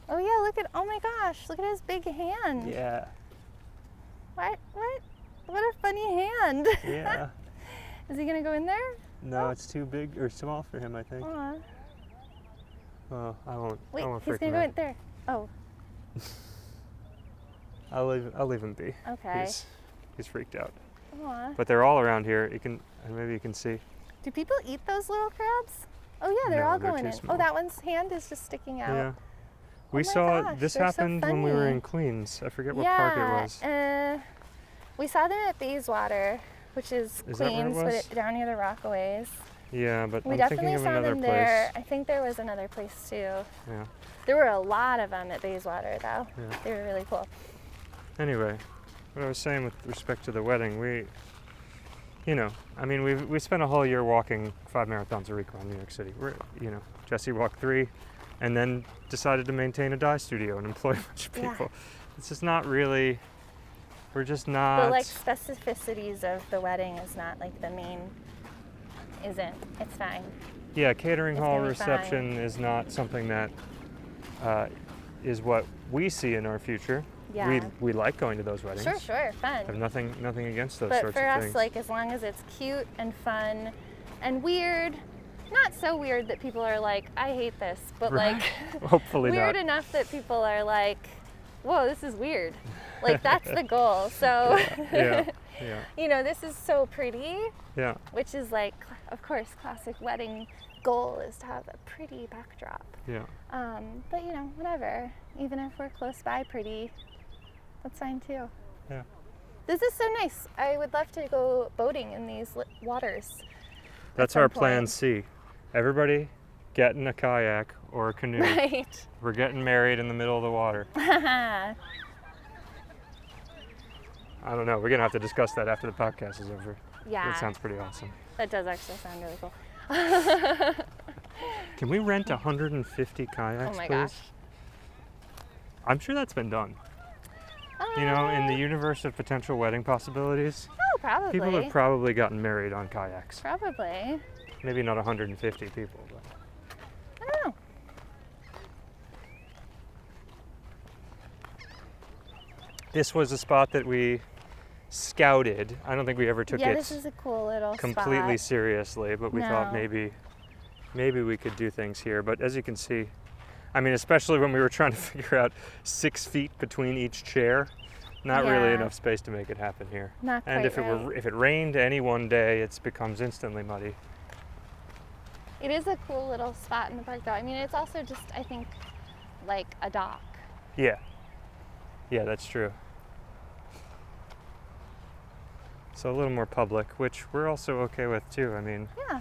[SPEAKER 1] Oh yeah, oh my gosh, look at his big hand.
[SPEAKER 2] Yeah,
[SPEAKER 1] What a funny hand.
[SPEAKER 2] yeah.
[SPEAKER 1] Is he gonna go in there?
[SPEAKER 2] No, it's too big or small for him, I think.
[SPEAKER 1] Aw.
[SPEAKER 2] Well, I won't.
[SPEAKER 1] Wait,
[SPEAKER 2] I won't
[SPEAKER 1] he's
[SPEAKER 2] freak
[SPEAKER 1] gonna
[SPEAKER 2] him
[SPEAKER 1] go
[SPEAKER 2] out.
[SPEAKER 1] in there. Oh,
[SPEAKER 2] I'll leave him be.
[SPEAKER 1] okay.
[SPEAKER 2] He's freaked out.
[SPEAKER 1] Aw.
[SPEAKER 2] But they're all around here. Maybe you can see.
[SPEAKER 1] Do people eat those little crabs? Oh yeah, they're
[SPEAKER 2] No,
[SPEAKER 1] all
[SPEAKER 2] they're
[SPEAKER 1] going
[SPEAKER 2] too
[SPEAKER 1] in.
[SPEAKER 2] small.
[SPEAKER 1] Oh, that one's hand is just sticking out.
[SPEAKER 2] Yeah. We
[SPEAKER 1] my
[SPEAKER 2] saw
[SPEAKER 1] gosh,
[SPEAKER 2] this
[SPEAKER 1] they're so
[SPEAKER 2] happened when we were
[SPEAKER 1] funny.
[SPEAKER 2] in Queens. I forget what park it was.
[SPEAKER 1] We saw them at Bayswater, which is
[SPEAKER 2] Is that where it
[SPEAKER 1] Queens,
[SPEAKER 2] was?
[SPEAKER 1] but down near the Rockaways.
[SPEAKER 2] Yeah, but
[SPEAKER 1] We
[SPEAKER 2] I'm
[SPEAKER 1] definitely
[SPEAKER 2] thinking of
[SPEAKER 1] saw
[SPEAKER 2] another
[SPEAKER 1] them
[SPEAKER 2] place.
[SPEAKER 1] there. I think there was another place too.
[SPEAKER 2] Yeah.
[SPEAKER 1] There were a lot of them at Bayswater though.
[SPEAKER 2] Yeah.
[SPEAKER 1] They were really cool.
[SPEAKER 2] Anyway, what I was saying with respect to the wedding, we spent a whole year walking 5 marathons a week around New York City. Jesse walked 3 and then decided to maintain a dye studio and employ a bunch of
[SPEAKER 1] Yeah.
[SPEAKER 2] people. It's just not really, we're just not.
[SPEAKER 1] The like specificities of the wedding is not like the main, isn't. It's fine.
[SPEAKER 2] Yeah, catering
[SPEAKER 1] It's
[SPEAKER 2] hall
[SPEAKER 1] gonna be
[SPEAKER 2] reception is not something that is what we see in our future.
[SPEAKER 1] Yeah.
[SPEAKER 2] We like going to those weddings.
[SPEAKER 1] Sure, fun.
[SPEAKER 2] I have nothing against those
[SPEAKER 1] But
[SPEAKER 2] sorts
[SPEAKER 1] for
[SPEAKER 2] of
[SPEAKER 1] us,
[SPEAKER 2] things.
[SPEAKER 1] like as long as it's cute and fun and weird, not so weird that people are like, I hate this, but
[SPEAKER 2] Right.
[SPEAKER 1] like
[SPEAKER 2] Hopefully
[SPEAKER 1] weird
[SPEAKER 2] not.
[SPEAKER 1] enough that people are like, whoa, this is weird. Like that's the goal. So,
[SPEAKER 2] Yeah.
[SPEAKER 1] this is so pretty,
[SPEAKER 2] Yeah.
[SPEAKER 1] which is like, of course, classic wedding goal is to have a pretty backdrop.
[SPEAKER 2] Yeah.
[SPEAKER 1] But whatever. Even if we're close by pretty, that's fine too.
[SPEAKER 2] Yeah.
[SPEAKER 1] This is so nice. I would love to go boating in these waters.
[SPEAKER 2] That's
[SPEAKER 1] some
[SPEAKER 2] our plan
[SPEAKER 1] point.
[SPEAKER 2] C. Everybody get in a kayak or a canoe.
[SPEAKER 1] Right.
[SPEAKER 2] We're getting married in the middle of the water. I don't know. We're going to have to discuss that after the podcast is over.
[SPEAKER 1] Yeah.
[SPEAKER 2] That sounds pretty awesome.
[SPEAKER 1] That does actually sound really cool.
[SPEAKER 2] Can we rent 150
[SPEAKER 1] Oh
[SPEAKER 2] kayaks,
[SPEAKER 1] my
[SPEAKER 2] please?
[SPEAKER 1] gosh.
[SPEAKER 2] I'm sure that's been done. In the universe of potential wedding possibilities,
[SPEAKER 1] Oh, probably.
[SPEAKER 2] people have probably gotten married on kayaks.
[SPEAKER 1] Probably.
[SPEAKER 2] Maybe not 150 people, but
[SPEAKER 1] I don't know.
[SPEAKER 2] this was a spot that we scouted. I don't think we ever took
[SPEAKER 1] Yeah,
[SPEAKER 2] it
[SPEAKER 1] this is a cool little
[SPEAKER 2] completely
[SPEAKER 1] spot.
[SPEAKER 2] seriously, but we thought
[SPEAKER 1] No.
[SPEAKER 2] maybe we could do things here. But as you can see, I mean, especially when we were trying to figure out 6 feet between each chair, not really
[SPEAKER 1] Yeah.
[SPEAKER 2] enough space to make it happen here.
[SPEAKER 1] Not
[SPEAKER 2] And
[SPEAKER 1] quite right.
[SPEAKER 2] if it rained any one day, it becomes instantly muddy.
[SPEAKER 1] It is a cool little spot in the park, though. I mean, it's also just, I think, like a dock.
[SPEAKER 2] Yeah, that's true. So a little more public, which we're also okay with too. I mean,
[SPEAKER 1] Yeah.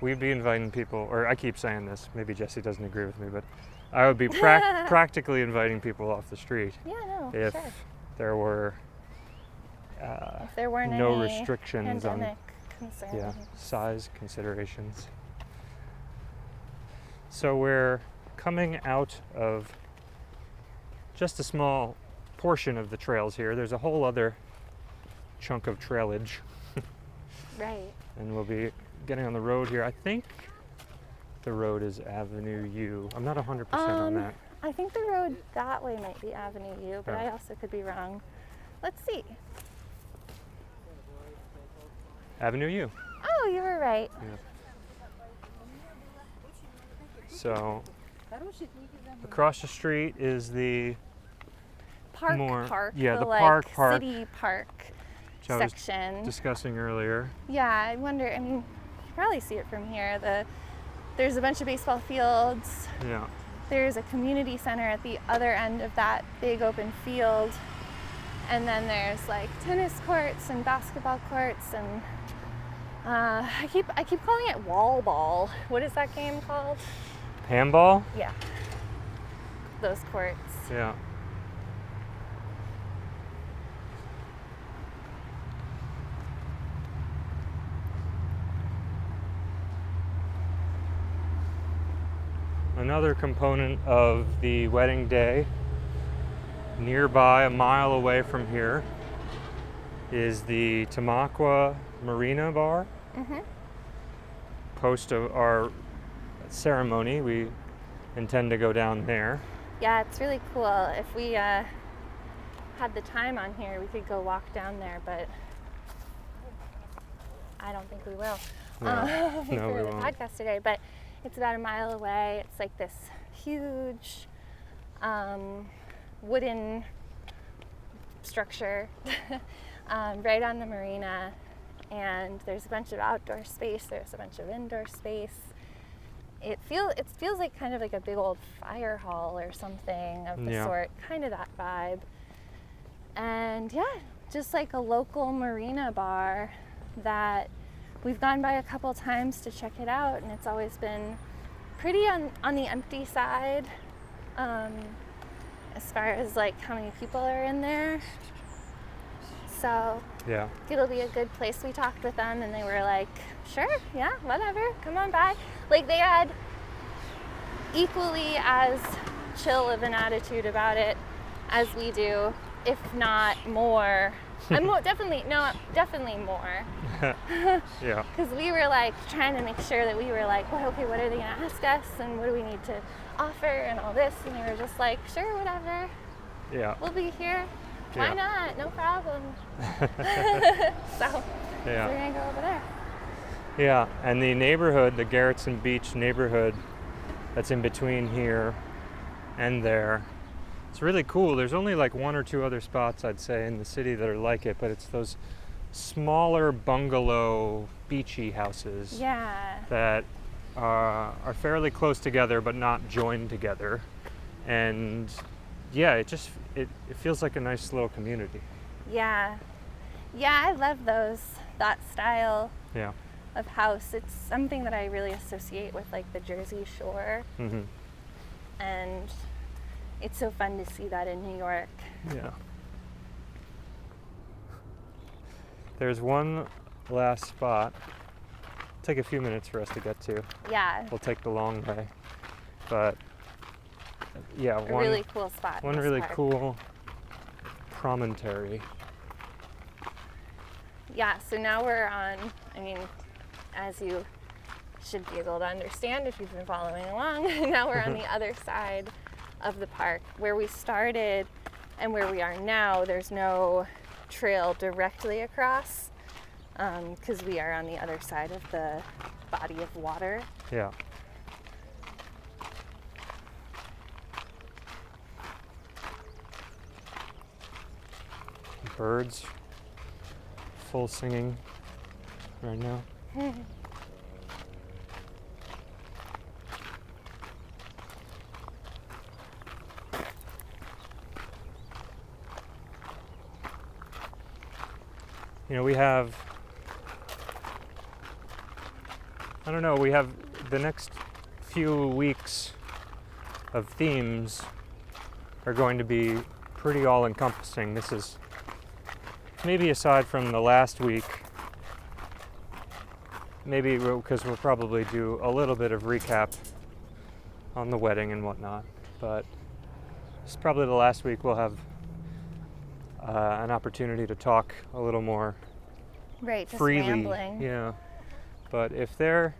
[SPEAKER 2] we'd be inviting people, or I keep saying this, maybe Jesse doesn't agree with me, but I would be practically inviting people off the street
[SPEAKER 1] Yeah, no,
[SPEAKER 2] if
[SPEAKER 1] sure.
[SPEAKER 2] there were
[SPEAKER 1] If there weren't
[SPEAKER 2] no
[SPEAKER 1] any
[SPEAKER 2] restrictions on
[SPEAKER 1] pandemic concerns.
[SPEAKER 2] size considerations. So we're coming out of just a small portion of the trails here. There's a whole other chunk of trailage.
[SPEAKER 1] Right.
[SPEAKER 2] And we'll be getting on the road here. I think the road is Avenue U. I'm not 100% on that.
[SPEAKER 1] I think the road that way might be Avenue U, but
[SPEAKER 2] Oh.
[SPEAKER 1] I also could be wrong. Let's see.
[SPEAKER 2] Avenue U.
[SPEAKER 1] Oh, you were right.
[SPEAKER 2] Yeah. So across the street is the
[SPEAKER 1] Park,
[SPEAKER 2] yeah, the
[SPEAKER 1] like
[SPEAKER 2] park,
[SPEAKER 1] city park
[SPEAKER 2] which I was
[SPEAKER 1] section.
[SPEAKER 2] discussing earlier.
[SPEAKER 1] Yeah, I wonder, I mean, you can probably see it from here. There's a bunch of baseball fields.
[SPEAKER 2] Yeah.
[SPEAKER 1] There's a community center at the other end of that big open field. And then there's like tennis courts and basketball courts and I keep calling it wall ball. What is that game called?
[SPEAKER 2] Handball?
[SPEAKER 1] Yeah. Those courts.
[SPEAKER 2] Yeah. Another component of the wedding day, nearby, a mile away from here, is the Tamaqua Marina Bar.
[SPEAKER 1] Mm-hmm.
[SPEAKER 2] Post of our ceremony, we intend to go down there.
[SPEAKER 1] Yeah, it's really cool. If we had the time on here, we could go walk down there, but I don't think we will.
[SPEAKER 2] No,
[SPEAKER 1] For
[SPEAKER 2] no, we
[SPEAKER 1] the
[SPEAKER 2] won't.
[SPEAKER 1] podcast today, but it's about a mile away. It's like this huge wooden structure right on the marina, and there's a bunch of outdoor space. There's a bunch of indoor space. It feels like kind of like a big old fire hall or something of the
[SPEAKER 2] Yeah.
[SPEAKER 1] sort, kind of that vibe. And yeah, just like a local marina bar that we've gone by a couple times to check it out, and it's always been pretty on the empty side as far as like how many people are in there. So
[SPEAKER 2] Yeah.
[SPEAKER 1] it'll be a good place. We talked with them and they were like, sure, yeah, whatever, come on by. Like they had equally as chill of an attitude about it as we do, if not more. Definitely more.
[SPEAKER 2] Yeah.
[SPEAKER 1] Because we were like trying to make sure that we were like, well, okay, what are they gonna ask us and what do we need to offer and all this, and they were just like, sure, whatever,
[SPEAKER 2] Yeah.
[SPEAKER 1] we'll be here. Why
[SPEAKER 2] Yeah.
[SPEAKER 1] not? No problem. So
[SPEAKER 2] Yeah.
[SPEAKER 1] we're gonna go over there.
[SPEAKER 2] Yeah, and the neighborhood, the Garrettson Beach neighborhood that's in between here and there, it's really cool. There's only like one or two other spots, I'd say, in the city that are like it, but it's those smaller bungalow beachy houses
[SPEAKER 1] Yeah.
[SPEAKER 2] that are fairly close together but not joined together. And yeah, it feels like a nice little community.
[SPEAKER 1] Yeah. Yeah, I love that style
[SPEAKER 2] Yeah.
[SPEAKER 1] of house. It's something that I really associate with like the Jersey Shore,
[SPEAKER 2] Mm-hmm.
[SPEAKER 1] and it's so fun to see that in New York.
[SPEAKER 2] Yeah. There's one last spot. Take a few minutes for us to get to.
[SPEAKER 1] Yeah,
[SPEAKER 2] We'll take the long way. But yeah,
[SPEAKER 1] a really cool spot. in
[SPEAKER 2] one
[SPEAKER 1] this
[SPEAKER 2] really
[SPEAKER 1] park.
[SPEAKER 2] cool promontory.
[SPEAKER 1] Yeah, so now we're on, I mean, as you should be able to understand if you've been following along, now we're on the other side of the park. Where we started and where we are now, there's no trail directly across because we are on the other side of the body of water.
[SPEAKER 2] Yeah. Birds full singing right now. You know, we have the next few weeks of themes are going to be pretty all-encompassing. This is maybe aside from the last week, maybe because we'll probably do a little bit of recap on the wedding and whatnot. But it's probably the last week we'll have an opportunity to talk a little more
[SPEAKER 1] Right, just
[SPEAKER 2] freely.
[SPEAKER 1] rambling.
[SPEAKER 2] Yeah. But if they're,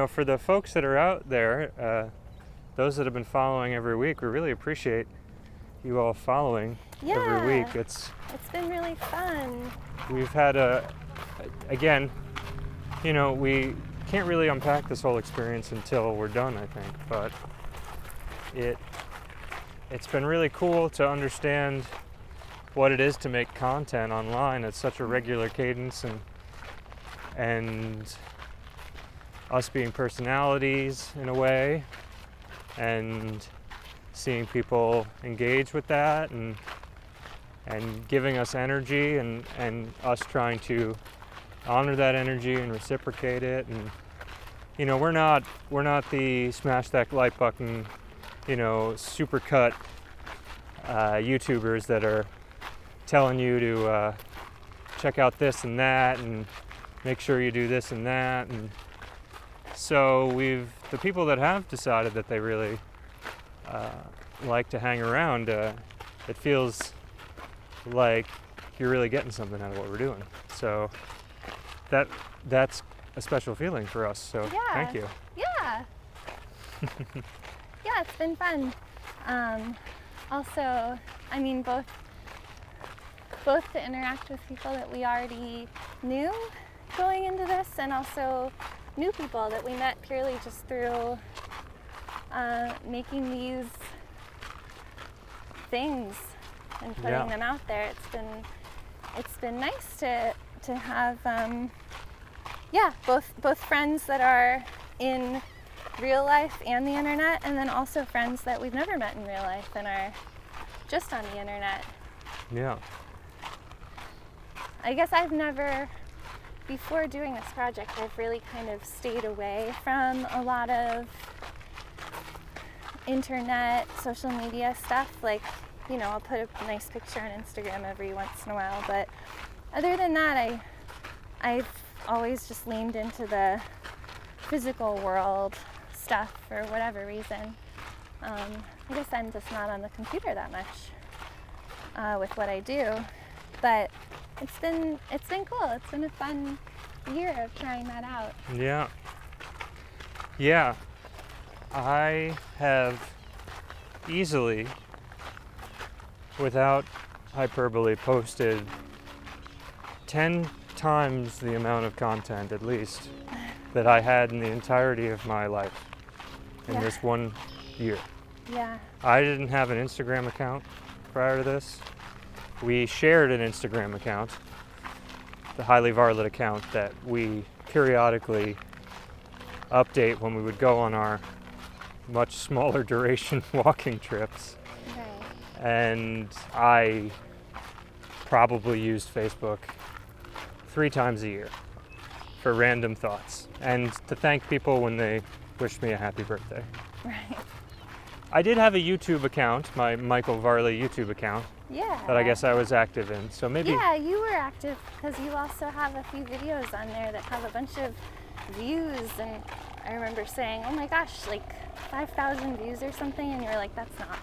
[SPEAKER 2] for the folks that are out there, those that have been following every week, we really appreciate you all following every week. It's
[SPEAKER 1] been really fun.
[SPEAKER 2] We've had again, we can't really unpack this whole experience until we're done, I think, but it's been really cool to understand what it is to make content online at such a regular cadence, and us being personalities in a way, and seeing people engage with that and giving us energy, and us trying to honor that energy and reciprocate it. And we're not the smash that like button, supercut YouTubers that are telling you to check out this and that and make sure you do this and that. And so the people that have decided that they really like to hang around, it feels like you're really getting something out of what we're doing. So that's a special feeling for us. So thank you.
[SPEAKER 1] Yeah. Yeah, it's been fun. Also, I mean, both to interact with people that we already knew going into this, and also new people that we met purely just through making these things and putting them out there. It's been nice to have both friends that are in real life and the internet, and then also friends that we've never met in real life and are just on the internet.
[SPEAKER 2] Yeah.
[SPEAKER 1] I guess I've never, before doing this project, I've really kind of stayed away from a lot of internet, social media stuff. Like, I'll put a nice picture on Instagram every once in a while, but other than that, I've always just leaned into the physical world stuff for whatever reason. I guess I'm just not on the computer that much with what I do, but it's been cool. It's been a fun year of trying that out.
[SPEAKER 2] Yeah. I have easily, without hyperbole, posted 10 times the amount of content, at least, that I had in the entirety of my life in this 1 year.
[SPEAKER 1] Yeah.
[SPEAKER 2] I didn't have an Instagram account prior to this. We shared an Instagram account, the Highley Varlet account, that we periodically update when we would go on our much smaller duration walking trips.
[SPEAKER 1] Right.
[SPEAKER 2] And I probably used Facebook 3 times a year for random thoughts and to thank people when they wished me a happy birthday.
[SPEAKER 1] Right.
[SPEAKER 2] I did have a YouTube account, my Michael Varley YouTube account, that I guess I was active in. So maybe.
[SPEAKER 1] Yeah, you were active because you also have a few videos on there that have a bunch of views, and I remember saying, oh my gosh, like 5,000 views or something, and you were like, that's not.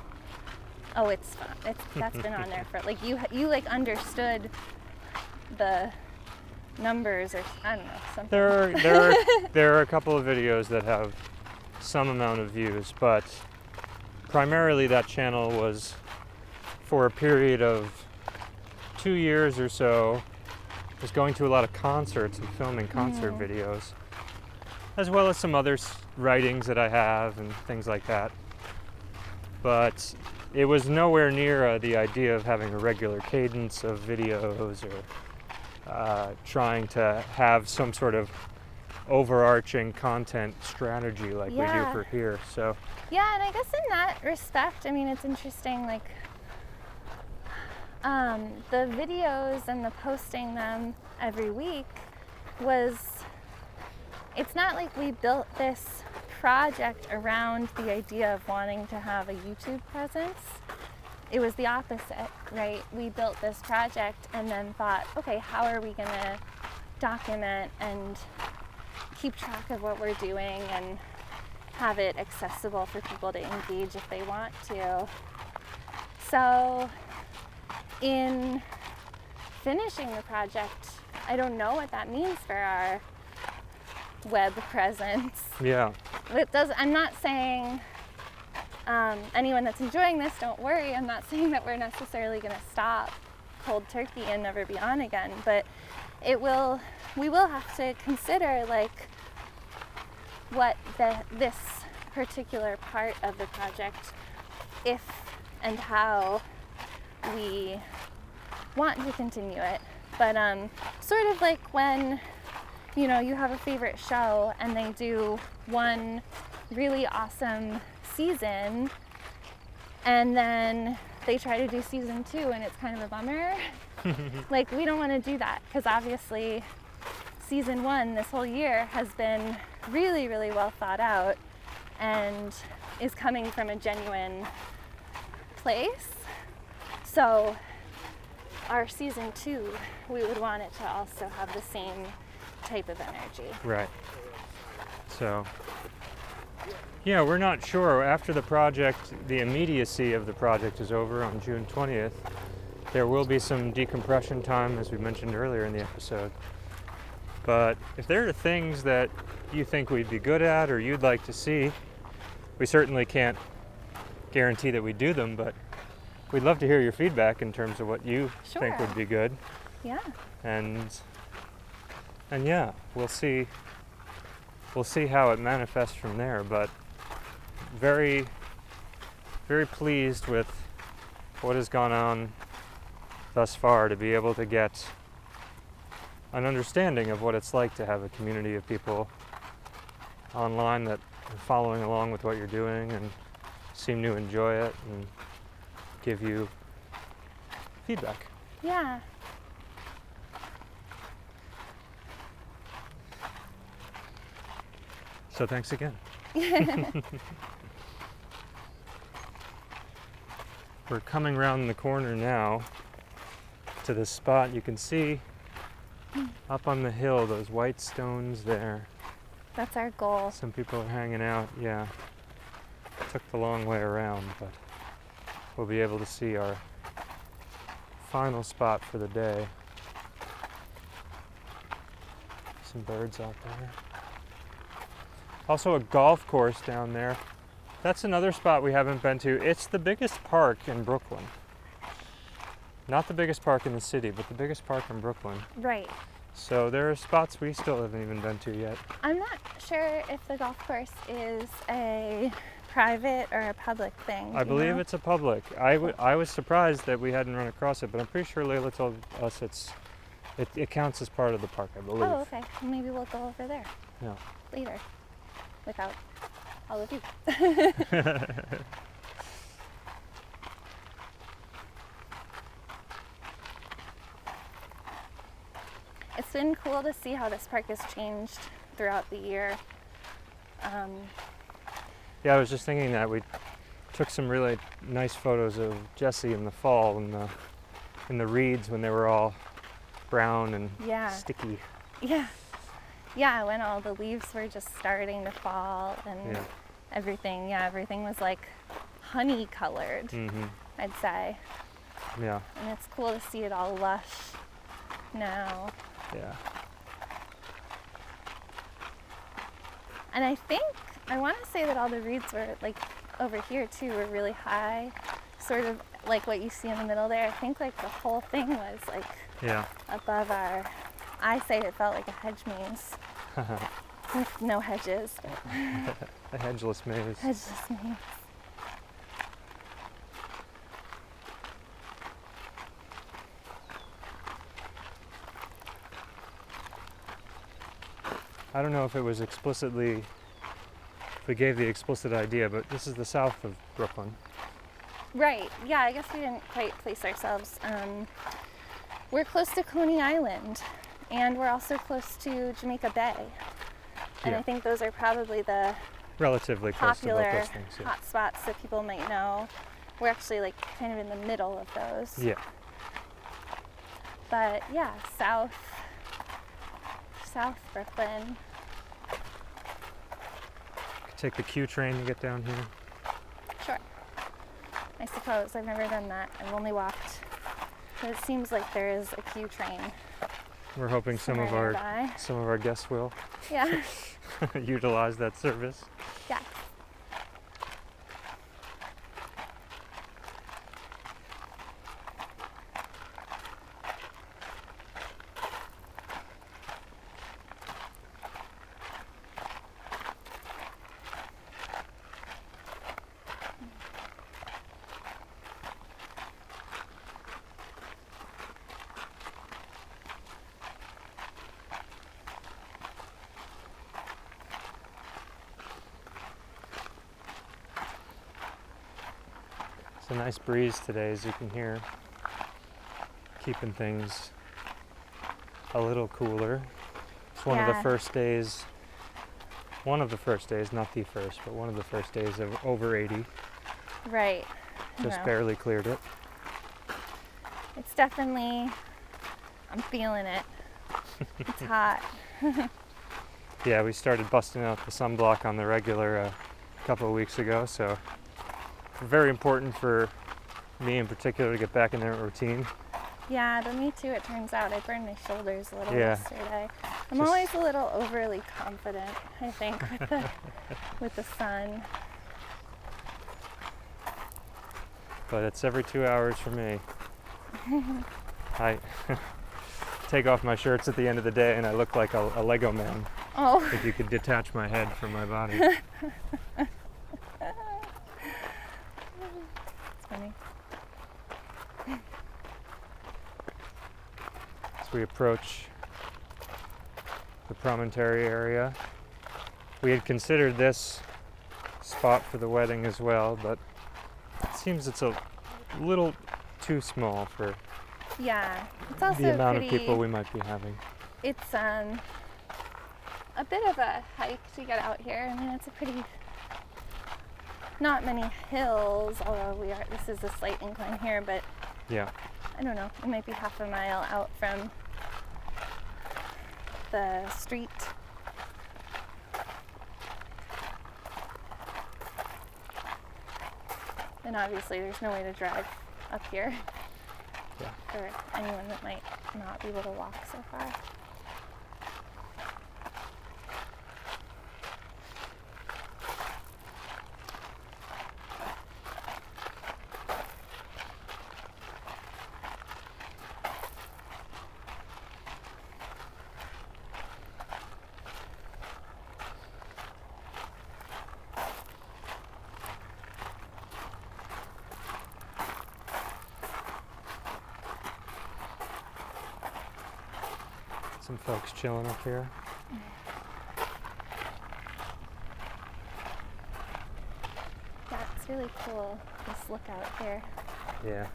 [SPEAKER 1] Oh, it's fun. That's been on there for like you like understood the numbers, or I don't know, something.
[SPEAKER 2] There are a couple of videos that have some amount of views, but primarily that channel was for a period of 2 years or so, was going to a lot of concerts and filming concert videos, as well as some other writings that I have and things like that. But it was nowhere near the idea of having a regular cadence of videos, or trying to have some sort of overarching content strategy like we do for here. So
[SPEAKER 1] yeah, and I guess in that respect, I mean, it's interesting, like the videos and the posting them every week it's not like we built this project around the idea of wanting to have a YouTube presence. It was the opposite, right? We built this project and then thought, okay, how are we gonna document and keep track of what we're doing, and have it accessible for people to engage if they want to. So in finishing the project, I don't know what that means for our web presence.
[SPEAKER 2] Yeah.
[SPEAKER 1] I'm not saying anyone that's enjoying this, don't worry. I'm not saying that we're necessarily going to stop cold turkey and never be on again, but we will have to consider like what this particular part of the project, if and how we want to continue it. But sort of like when you have a favorite show and they do one really awesome season and then they try to do season 2 and it's kind of a bummer. Like, we don't want to do that, because obviously season 1 this whole year has been really, really well thought out and is coming from a genuine place. So our season 2, we would want it to also have the same type of energy.
[SPEAKER 2] Right. So, yeah, we're not sure. After the project, the immediacy of the project is over on June 20th. There will be some decompression time, as we mentioned earlier in the episode. But if there are things that you think we'd be good at or you'd like to see, we certainly can't guarantee that we do them, but we'd love to hear your feedback in terms of what you think would be good.
[SPEAKER 1] Yeah.
[SPEAKER 2] And yeah, we'll see how it manifests from there, but very, very pleased with what has gone on thus far, to be able to get an understanding of what it's like to have a community of people online that are following along with what you're doing and seem to enjoy it and give you feedback.
[SPEAKER 1] Yeah.
[SPEAKER 2] So thanks again. We're coming around the corner now to this spot. You can see up on the hill those white stones there.
[SPEAKER 1] That's our goal.
[SPEAKER 2] Some people are hanging out. Yeah. Took the long way around, but we'll be able to see our final spot for the day. Some birds out there. Also a golf course down there. That's another spot we haven't been to. It's the biggest park in Brooklyn. Not the biggest park in the city, but the biggest park in Brooklyn.
[SPEAKER 1] Right.
[SPEAKER 2] So there are spots we still haven't even been to yet.
[SPEAKER 1] I'm not sure if the golf course is a private or a public thing.
[SPEAKER 2] I believe it's a public. I was surprised that we hadn't run across it, but I'm pretty sure Layla told us it counts as part of the park, I believe.
[SPEAKER 1] Oh, okay. Maybe we'll go over there
[SPEAKER 2] Yeah.
[SPEAKER 1] later without all of you. It's been cool to see how this park has changed throughout the year.
[SPEAKER 2] Yeah, I was just thinking that we took some really nice photos of Jessie in the fall in the reeds when they were all brown and sticky.
[SPEAKER 1] Yeah. Yeah, when all the leaves were just starting to fall and everything was like honey colored, I'd say.
[SPEAKER 2] Yeah.
[SPEAKER 1] And it's cool to see it all lush now.
[SPEAKER 2] Yeah.
[SPEAKER 1] And I want to say that all the reeds were like over here too were really high, sort of like what you see in the middle there. I think like the whole thing was like above our, I say it felt like a hedge maze with no hedges.
[SPEAKER 2] A hedgeless maze.
[SPEAKER 1] Hedgeless maze.
[SPEAKER 2] I don't know if it was if we gave the explicit idea, but this is the south of Brooklyn.
[SPEAKER 1] Right, yeah, I guess we didn't quite place ourselves. We're close to Coney Island, and we're also close to Jamaica Bay. And I think those are probably the
[SPEAKER 2] relatively close to both
[SPEAKER 1] popular
[SPEAKER 2] those things. Yeah.
[SPEAKER 1] hot spots that people might know. We're actually like kind of in the middle of those.
[SPEAKER 2] Yeah.
[SPEAKER 1] But yeah, South Brooklyn.
[SPEAKER 2] take the Q train to get down here?
[SPEAKER 1] Sure. I suppose. I've never done that. I've only walked. But it seems like there is a Q train.
[SPEAKER 2] We're hoping some of our guests will
[SPEAKER 1] Yeah.
[SPEAKER 2] utilize that service.
[SPEAKER 1] Yeah.
[SPEAKER 2] It's a nice breeze today, as you can hear, keeping things a little cooler. It's one of the first days, not the first, but one of the first days of over 80.
[SPEAKER 1] Right.
[SPEAKER 2] Just barely cleared it.
[SPEAKER 1] It's definitely, I'm feeling it. It's hot.
[SPEAKER 2] Yeah, we started busting out the sunblock on the regular a couple of weeks ago, so very important for me in particular to get back in that routine.
[SPEAKER 1] Yeah, but me too, it turns out. I burned my shoulders a little yesterday. I'm always a little overly confident, I think, with the sun.
[SPEAKER 2] But it's every 2 hours for me. I take off my shirts at the end of the day and I look like a Lego man.
[SPEAKER 1] Oh.
[SPEAKER 2] If you could detach my head from my body.
[SPEAKER 1] Funny.
[SPEAKER 2] As we approach the promontory area, we had considered this spot for the wedding as well, but it seems it's a little too small for
[SPEAKER 1] it's also
[SPEAKER 2] the amount of people we might be having.
[SPEAKER 1] It's a bit of a hike to get out here. I mean, it's a pretty, not many hills, although this is a slight incline here, but
[SPEAKER 2] yeah,
[SPEAKER 1] I don't know, it might be half a mile out from the street. And obviously there's no way to drive up here for anyone that might not be able to walk so far.
[SPEAKER 2] Some folks chilling up here.
[SPEAKER 1] Yeah, it's really cool, this lookout here.
[SPEAKER 2] Yeah.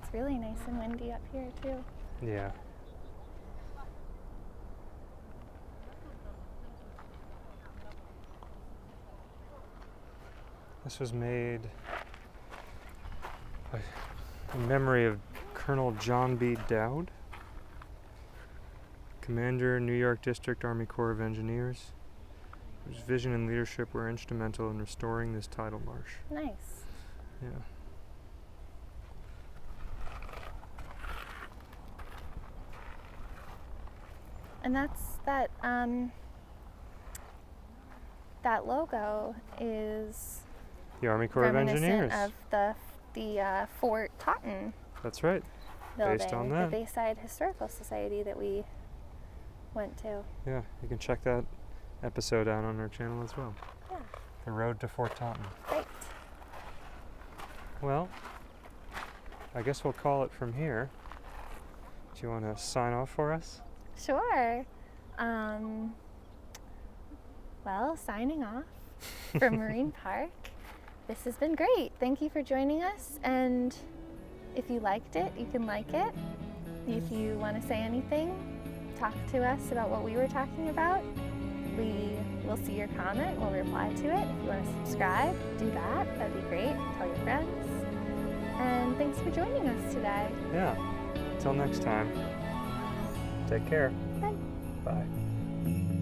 [SPEAKER 1] It's really nice and windy up here too.
[SPEAKER 2] Yeah. This was made in memory of Colonel John B. Dowd, Commander, New York District Army Corps of Engineers, whose vision and leadership were instrumental in restoring this tidal marsh.
[SPEAKER 1] Nice.
[SPEAKER 2] Yeah.
[SPEAKER 1] And that logo is
[SPEAKER 2] The Army Corps of Engineers.
[SPEAKER 1] of the Fort Totten.
[SPEAKER 2] That's right.
[SPEAKER 1] Building,
[SPEAKER 2] Based on that.
[SPEAKER 1] the Bayside Historical Society that we went to.
[SPEAKER 2] Yeah, you can check that episode out on our channel as well.
[SPEAKER 1] Yeah.
[SPEAKER 2] The Road to Fort Totten.
[SPEAKER 1] Great.
[SPEAKER 2] Well, I guess we'll call it from here. Do you want to sign off for us?
[SPEAKER 1] Sure. Well, signing off from Marine Park. This has been great. Thank you for joining us. And if you liked it, you can like it. If you want to say anything, talk to us about what we were talking about, we will see your comment. We'll reply to it. If you want to subscribe, do that. That'd be great. Tell your friends. And thanks for joining us today.
[SPEAKER 2] Yeah. Until next time. Take care.
[SPEAKER 1] Bye.
[SPEAKER 2] Bye.